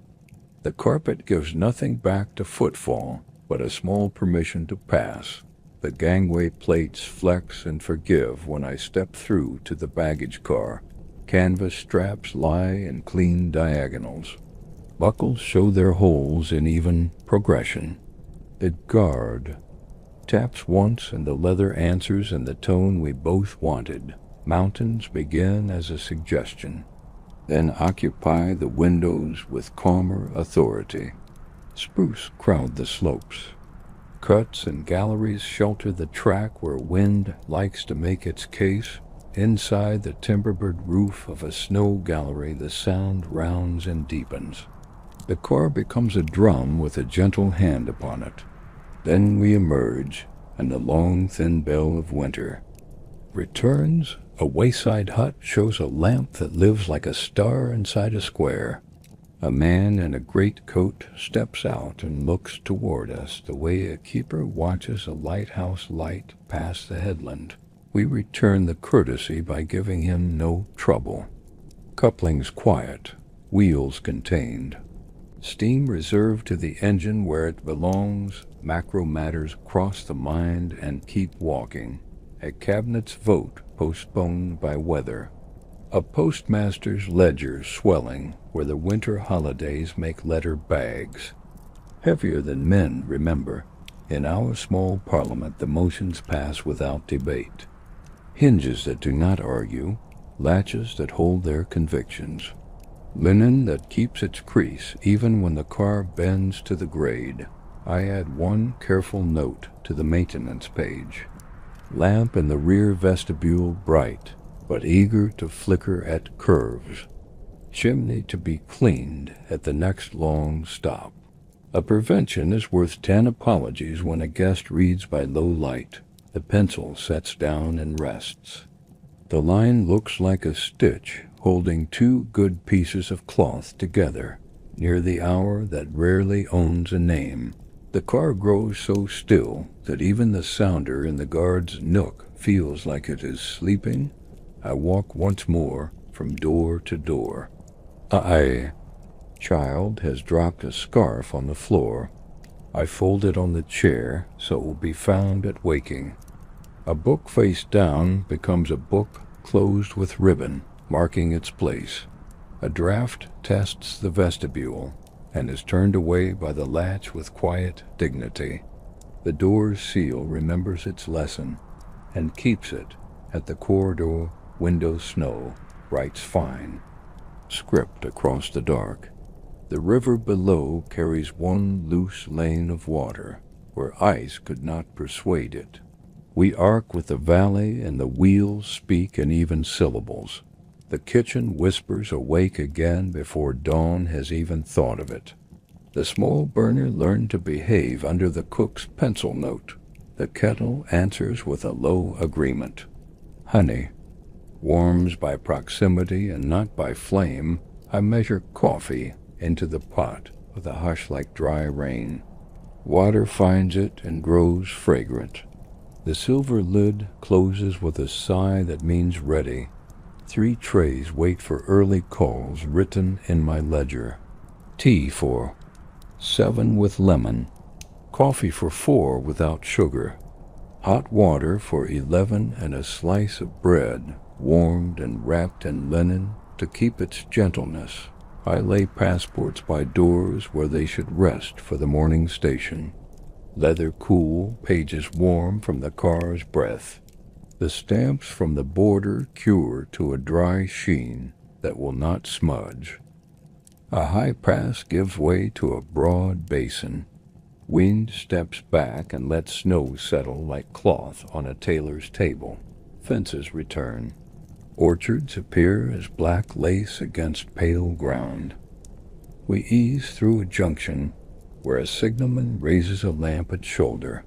The carpet gives nothing back to footfall but a small permission to pass. The gangway plates flex and forgive when I step through to the baggage car. Canvas straps lie in clean diagonals. Buckles show their holes in even progression. The guard taps once and the leather answers in the tone we both wanted. Mountains begin as a suggestion, then occupy the windows with calmer authority. Spruce crowd the slopes. Cuts and galleries shelter the track where wind likes to make its case. Inside the timber-bird roof of a snow gallery, the sound rounds and deepens. The car becomes a drum with a gentle hand upon it. Then we emerge, and the long, thin bell of winter returns. A wayside hut shows a lamp that lives like a star inside a square. A man in a great coat steps out and looks toward us the way a keeper watches a lighthouse light pass the headland. We return the courtesy by giving him no trouble. Couplings quiet, wheels contained. Steam reserved to the engine where it belongs. Macro matters cross the mind and keep walking. A cabinet's vote postponed by weather. A postmaster's ledger swelling where the winter holidays make letter bags. Heavier than men, remember. In our small parliament the motions pass without debate. Hinges that do not argue, latches that hold their convictions. Linen that keeps its crease even when the car bends to the grade. I add one careful note to the maintenance page. Lamp in the rear vestibule bright, but eager to flicker at curves. Chimney to be cleaned at the next long stop. A prevention is worth 10 apologies when a guest reads by low light. The pencil sets down and rests. The line looks like a stitch holding two good pieces of cloth together near the hour that rarely owns a name. The car grows so still that even the sounder in the guard's nook feels like it is sleeping. I walk once more from door to door. Child has dropped a scarf on the floor. I fold it on the chair so it will be found at waking. A book face down becomes a book closed with ribbon, marking its place. A draft tests the vestibule and is turned away by the latch with quiet dignity. The door's seal remembers its lesson and keeps it at the corridor. Window snow writes fine. Script across the dark. The river below carries one loose lane of water where ice could not persuade it. We arc with the valley and the wheels speak in even syllables. The kitchen whispers awake again before dawn has even thought of it. The small burner learned to behave under the cook's pencil note. The kettle answers with a low agreement. Honey warms by proximity and not by flame. I measure coffee into the pot with a hush like dry rain. Water finds it and grows fragrant. The silver lid closes with a sigh that means ready. 3 trays wait for early calls written in my ledger. Tea for 7 with lemon. Coffee for 4 without sugar. Hot water for 11 and a slice of bread, warmed and wrapped in linen to keep its gentleness. I lay passports by doors where they should rest for the morning station. Leather cool, pages warm from the car's breath. The stamps from the border cure to a dry sheen that will not smudge. A high pass gives way to a broad basin. Wind steps back and lets snow settle like cloth on a tailor's table. Fences return. Orchards appear as black lace against pale ground. We ease through a junction where a signalman raises a lamp at shoulder.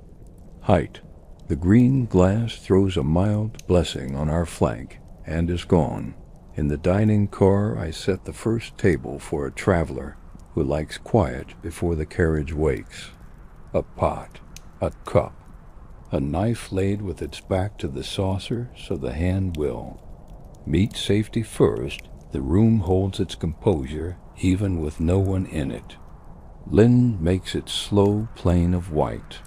Height. The green glass throws a mild blessing on our flank and is gone. In the dining car I set the first table for a traveler who likes quiet before the carriage wakes. A pot, a cup, a knife laid with its back to the saucer so the hand will. Meat safety first, the room holds its composure even with no one in it. Linen makes its slow plane of white.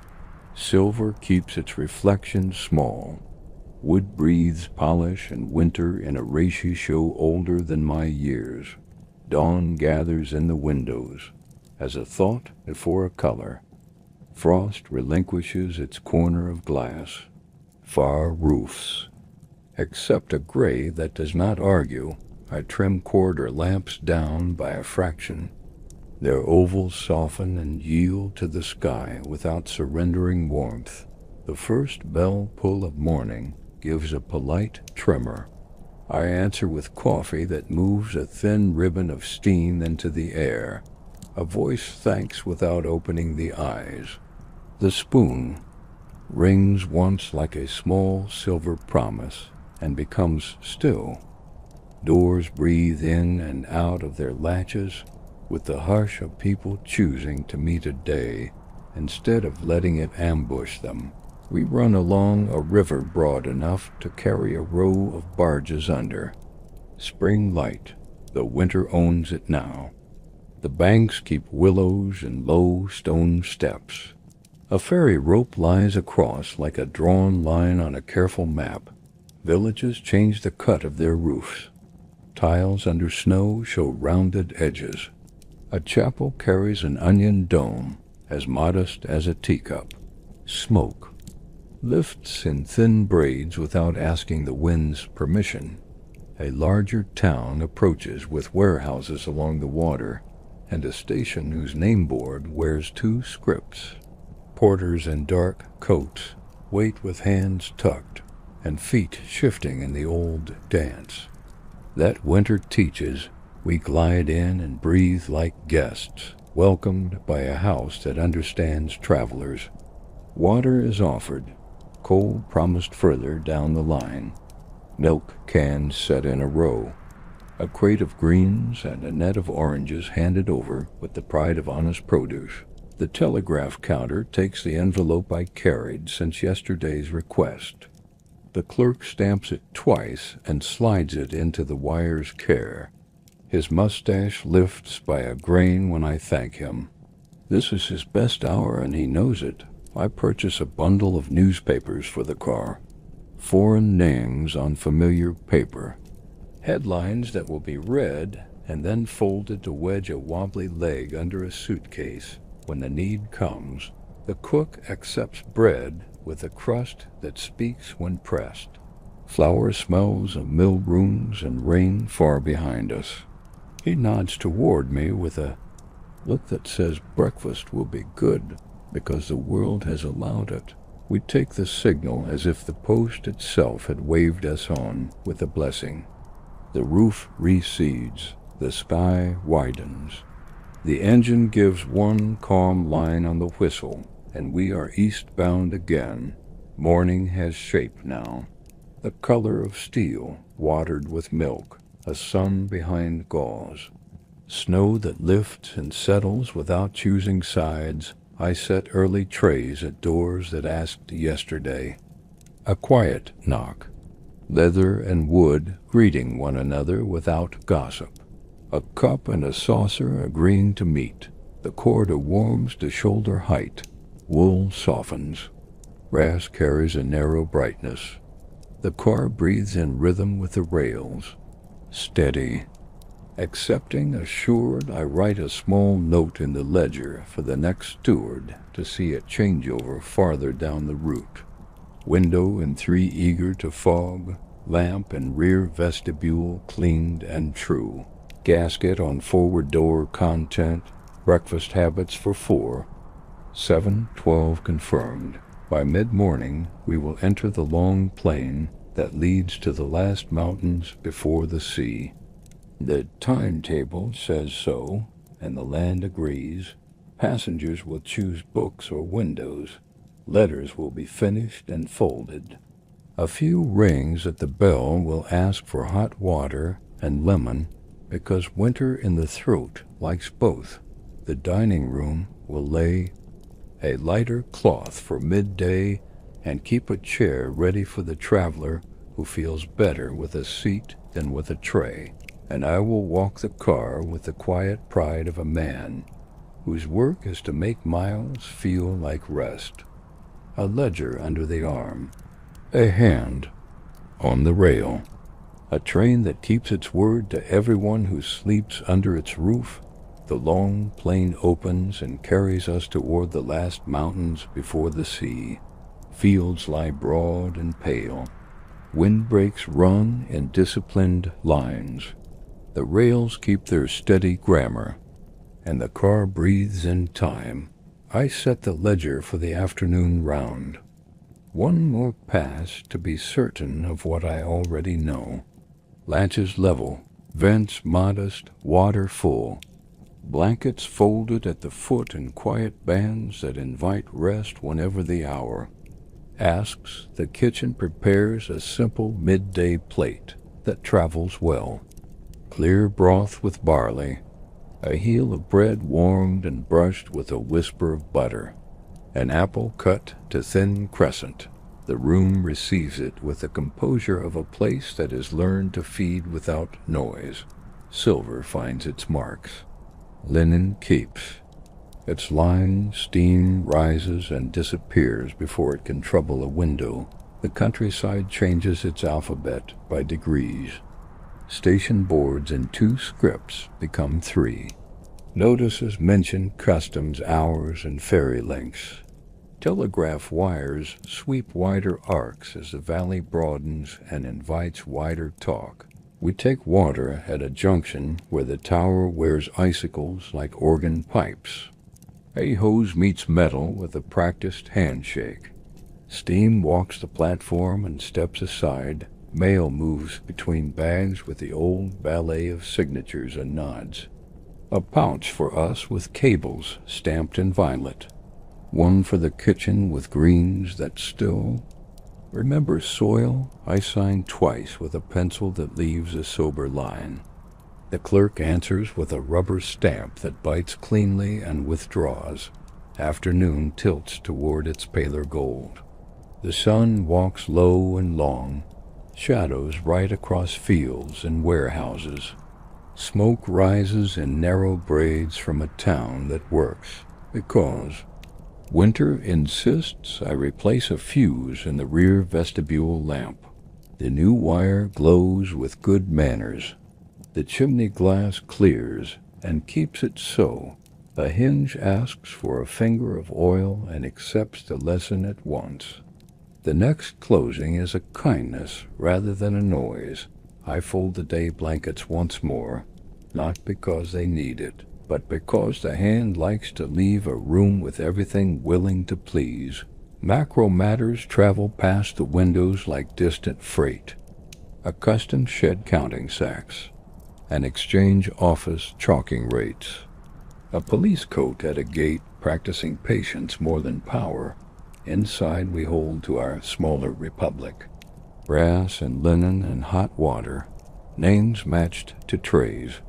Silver keeps its reflection small. Wood breathes polish and winter in a racy show older than my years. Dawn gathers in the windows as a thought before a color. Frost relinquishes its corner of glass. Far roofs. Except a gray that does not argue, I trim corridor lamps down by a fraction. Their ovals soften and yield to the sky without surrendering warmth. The first bell pull of morning gives a polite tremor. I answer with coffee that moves a thin ribbon of steam into the air. A voice thanks without opening the eyes. The spoon rings once like a small silver promise and becomes still. Doors breathe in and out of their latches with the hush of people choosing to meet a day instead of letting it ambush them. We run along a river broad enough to carry a row of barges under. Spring light, though winter owns it now. The banks keep willows and low stone steps. A ferry rope lies across like a drawn line on a careful map. Villages change the cut of their roofs. Tiles under snow show rounded edges. A chapel carries an onion dome, as modest as a teacup. Smoke lifts in thin braids without asking the wind's permission. A larger town approaches with warehouses along the water, and a station whose name-board wears two scripts. Porters in dark coats wait with hands tucked and feet shifting in the old dance. That winter teaches, we glide in and breathe like guests, welcomed by a house that understands travelers. Water is offered, coal promised further down the line. Milk cans set in a row. A crate of greens and a net of oranges handed over with the pride of honest produce. The telegraph counter takes the envelope I carried since yesterday's request. The clerk stamps it twice and slides it into the wire's care. His mustache lifts by a grain when I thank him. This is his best hour and he knows it. I purchase a bundle of newspapers for the car. Foreign names on familiar paper. Headlines that will be read and then folded to wedge a wobbly leg under a suitcase. When the need comes, the cook accepts bread with a crust that speaks when pressed. Flour smells of mill rooms and rain far behind us. He nods toward me with a look that says breakfast will be good because the world has allowed it. We take the signal as if the post itself had waved us on with a blessing. The roof recedes, the sky widens. The engine gives one calm line on the whistle, and we are eastbound again. Morning has shape now. The color of steel, watered with milk, a sun behind gauze. Snow that lifts and settles without choosing sides. I set early trays at doors that asked yesterday. A quiet knock. Leather and wood greeting one another without gossip. A cup and a saucer agreeing to meet. The corridor warms to shoulder height. Wool softens. Brass carries a narrow brightness. The car breathes in rhythm with the rails. Steady. Accepting assured, I write a small note in the ledger for the next steward to see a changeover farther down the route. Window and three eager to fog. Lamp and rear vestibule cleaned and true. Gasket on forward door content. Breakfast habits for 4. 7:12 confirmed. By mid-morning, we will enter the long plain that leads to the last mountains before the sea. The timetable says so, and the land agrees. Passengers will choose books or windows. Letters will be finished and folded. A few rings at the bell will ask for hot water and lemon because winter in the throat likes both. The dining room will lay a lighter cloth for midday and keep a chair ready for the traveler who feels better with a seat than with a tray. And I will walk the car with the quiet pride of a man whose work is to make miles feel like rest. A ledger under the arm. A hand on the rail. A train that keeps its word to everyone who sleeps under its roof. The long plain opens and carries us toward the last mountains before the sea. Fields lie broad and pale. Windbreaks run in disciplined lines. The rails keep their steady grammar, and the car breathes in time. I set the ledger for the afternoon round. One more pass to be certain of what I already know. Latches level, vents modest, water full. Blankets folded at the foot in quiet bands that invite rest whenever the hour asks, the kitchen prepares a simple midday plate that travels well. Clear broth with barley, a heel of bread warmed and brushed with a whisper of butter, an apple cut to thin crescent. The room receives it with the composure of a place that has learned to feed without noise. Silver finds its marks. Linen keeps. Its line, steam rises and disappears before it can trouble a window. The countryside changes its alphabet by degrees. Station boards in 2 scripts become 3. Notices mention customs, hours, and ferry lengths. Telegraph wires sweep wider arcs as the valley broadens and invites wider talk. We take water at a junction where the tower wears icicles like organ pipes. A hose meets metal with a practiced handshake. Steam walks the platform and steps aside. Mail moves between bags with the old ballet of signatures and nods. A pouch for us with cables stamped in violet. One for the kitchen with greens that still remember soil. I sign twice with a pencil that leaves a sober line. The clerk answers with a rubber stamp that bites cleanly and withdraws. Afternoon tilts toward its paler gold. The sun walks low and long, shadows right across fields and warehouses. Smoke rises in narrow braids from a town that works because winter insists I replace a fuse in the rear vestibule lamp. The new wire glows with good manners. The chimney glass clears and keeps it so. A hinge asks for a finger of oil and accepts the lesson at once. The next closing is a kindness rather than a noise. I fold the day blankets once more, not because they need it, but because the hand likes to leave a room with everything willing to please. Macro matters travel past the windows like distant freight. A custom shed counting sacks. An exchange office chalking rates. A police coat at a gate practicing patience more than power. Inside we hold to our smaller republic. Brass and linen and hot water, names matched to trays.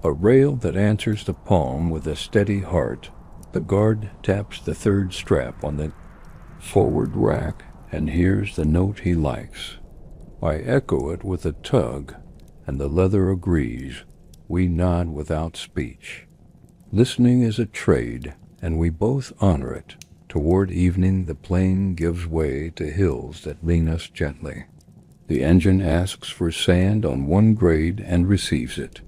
A rail that answers the palm with a steady heart. The guard taps the 3rd strap on the forward rack and hears the note he likes. I echo it with a tug, and the leather agrees. We nod without speech. Listening is a trade, and we both honor it. Toward evening the plain gives way to hills that lean us gently. The engine asks for sand on one grade and receives it.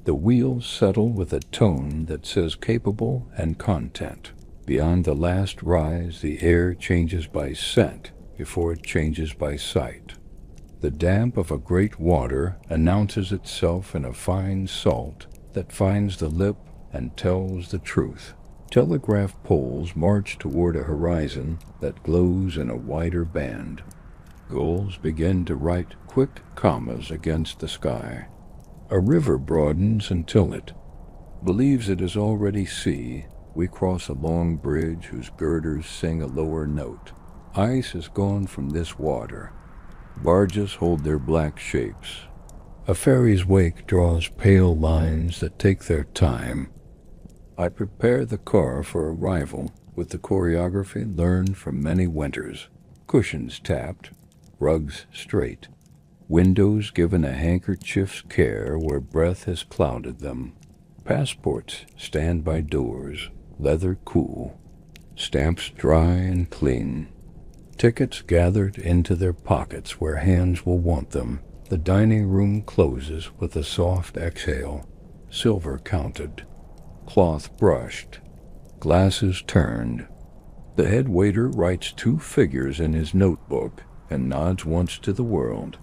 The wheels settle with a tone that says capable and content. Beyond the last rise the air changes by scent before it changes by sight. The damp of a great water announces itself in a fine salt that finds the lip and tells the truth. Telegraph poles march toward a horizon that glows in a wider band. Gulls begin to write quick commas against the sky. A river broadens until it believes it is already sea. We cross a long bridge whose girders sing a lower note. Ice is gone from this water. Barges hold their black shapes. A ferry's wake draws pale lines that take their time. I prepare the car for arrival with the choreography learned from many winters. Cushions tapped, rugs straight, windows given a handkerchief's care where breath has clouded them. Passports stand by doors, leather cool, stamps dry and clean. Tickets gathered into their pockets where hands will want them. The dining room closes with a soft exhale. Silver counted, cloth brushed, glasses turned. The head waiter writes 2 figures in his notebook and nods once to the world.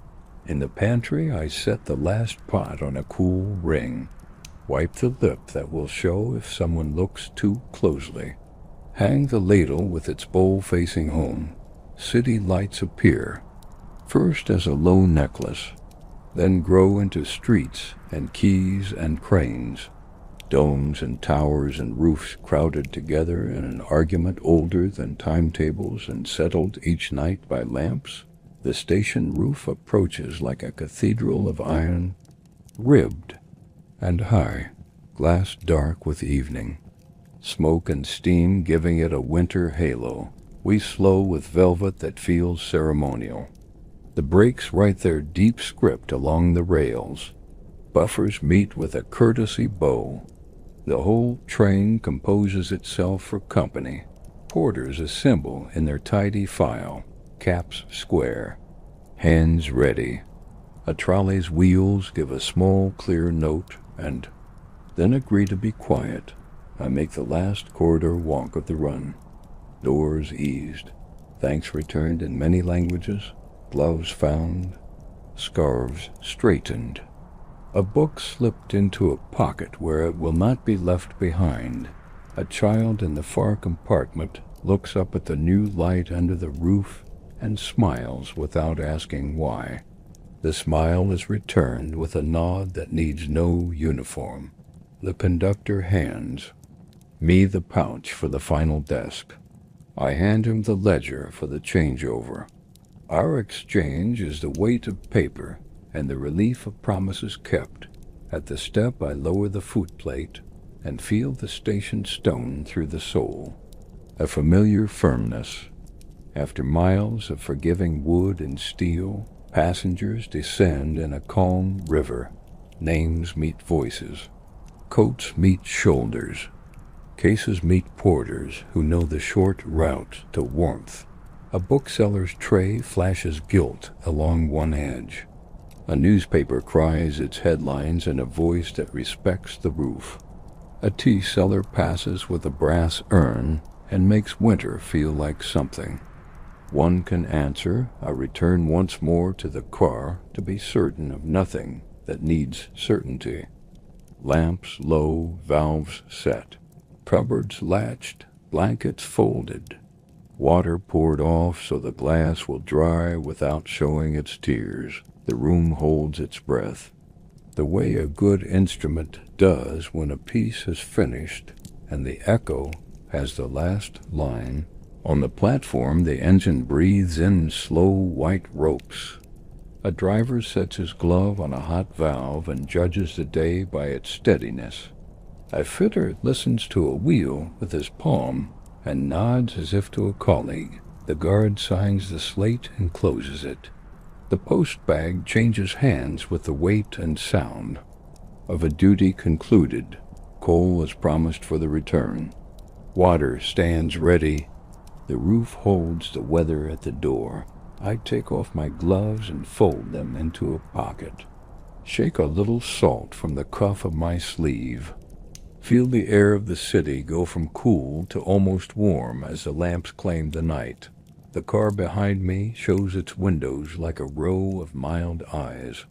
In the pantry I set the last pot on a cool ring. Wipe the lip that will show if someone looks too closely. Hang the ladle with its bowl facing home. City lights appear, first as a low necklace, then grow into streets and quays and cranes. Domes and towers and roofs crowded together in an argument older than timetables and settled each night by lamps, the station roof approaches like a cathedral of iron, ribbed and high, glass dark with evening, smoke and steam giving it a winter halo. We slow with velvet that feels ceremonial. The brakes write their deep script along the rails. Buffers meet with a courtesy bow. The whole train composes itself for company. Porters assemble in their tidy file, caps square, hands ready. A trolley's wheels give a small, clear note, and then agree to be quiet. I make the last corridor walk of the run. Doors eased, thanks returned in many languages, gloves found, scarves straightened. A book slipped into a pocket where it will not be left behind. A child in the far compartment looks up at the new light under the roof and smiles without asking why. The smile is returned with a nod that needs no uniform. The conductor hands me the pouch for the final desk. I hand him the ledger for the changeover. Our exchange is the weight of paper and the relief of promises kept. At the step I lower the footplate and feel the station stone through the sole. A familiar firmness. After miles of forgiving wood and steel, passengers descend in a calm river. Names meet voices. Coats meet shoulders. Cases meet porters who know the short route to warmth. A bookseller's tray flashes gilt along one edge. A newspaper cries its headlines in a voice that respects the roof. A tea seller passes with a brass urn and makes winter feel like something. One can answer, I return once more to the car to be certain of nothing that needs certainty. Lamps low, valves set, cupboards latched, blankets folded, water poured off so the glass will dry without showing its tears. The room holds its breath, the way a good instrument does when a piece is finished and the echo has the last line. On the platform, the engine breathes in slow white ropes. A driver sets his glove on a hot valve and judges the day by its steadiness. A fitter listens to a wheel with his palm and nods as if to a colleague. The guard signs the slate and closes it. The post bag changes hands with the weight and sound of a duty concluded. Coal is promised for the return. Water stands ready. The roof holds the weather at the door. I take off my gloves and fold them into a pocket. Shake a little salt from the cuff of my sleeve. Feel the air of the city go from cool to almost warm as the lamps claim the night. The car behind me shows its windows like a row of mild eyes.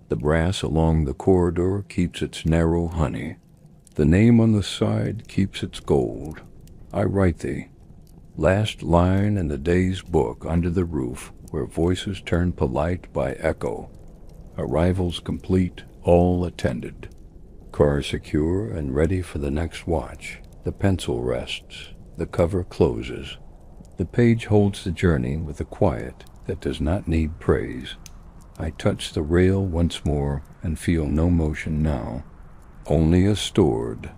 The brass along the corridor keeps its narrow honey. The name on the side keeps its gold. I write thee. Last line in the day's book under the roof, where voices turn polite by echo. Arrivals complete, all attended. Car secure and ready for the next watch. The pencil rests. The cover closes. The page holds the journey with a quiet that does not need praise. I touch the rail once more and feel no motion now. Only a stored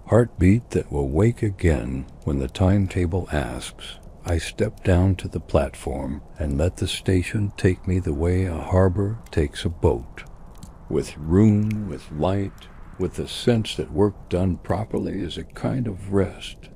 heartbeat that will wake again when the timetable asks. I step down to the platform and let the station take me the way a harbor takes a boat. With room, with light, with the sense that work done properly is a kind of rest.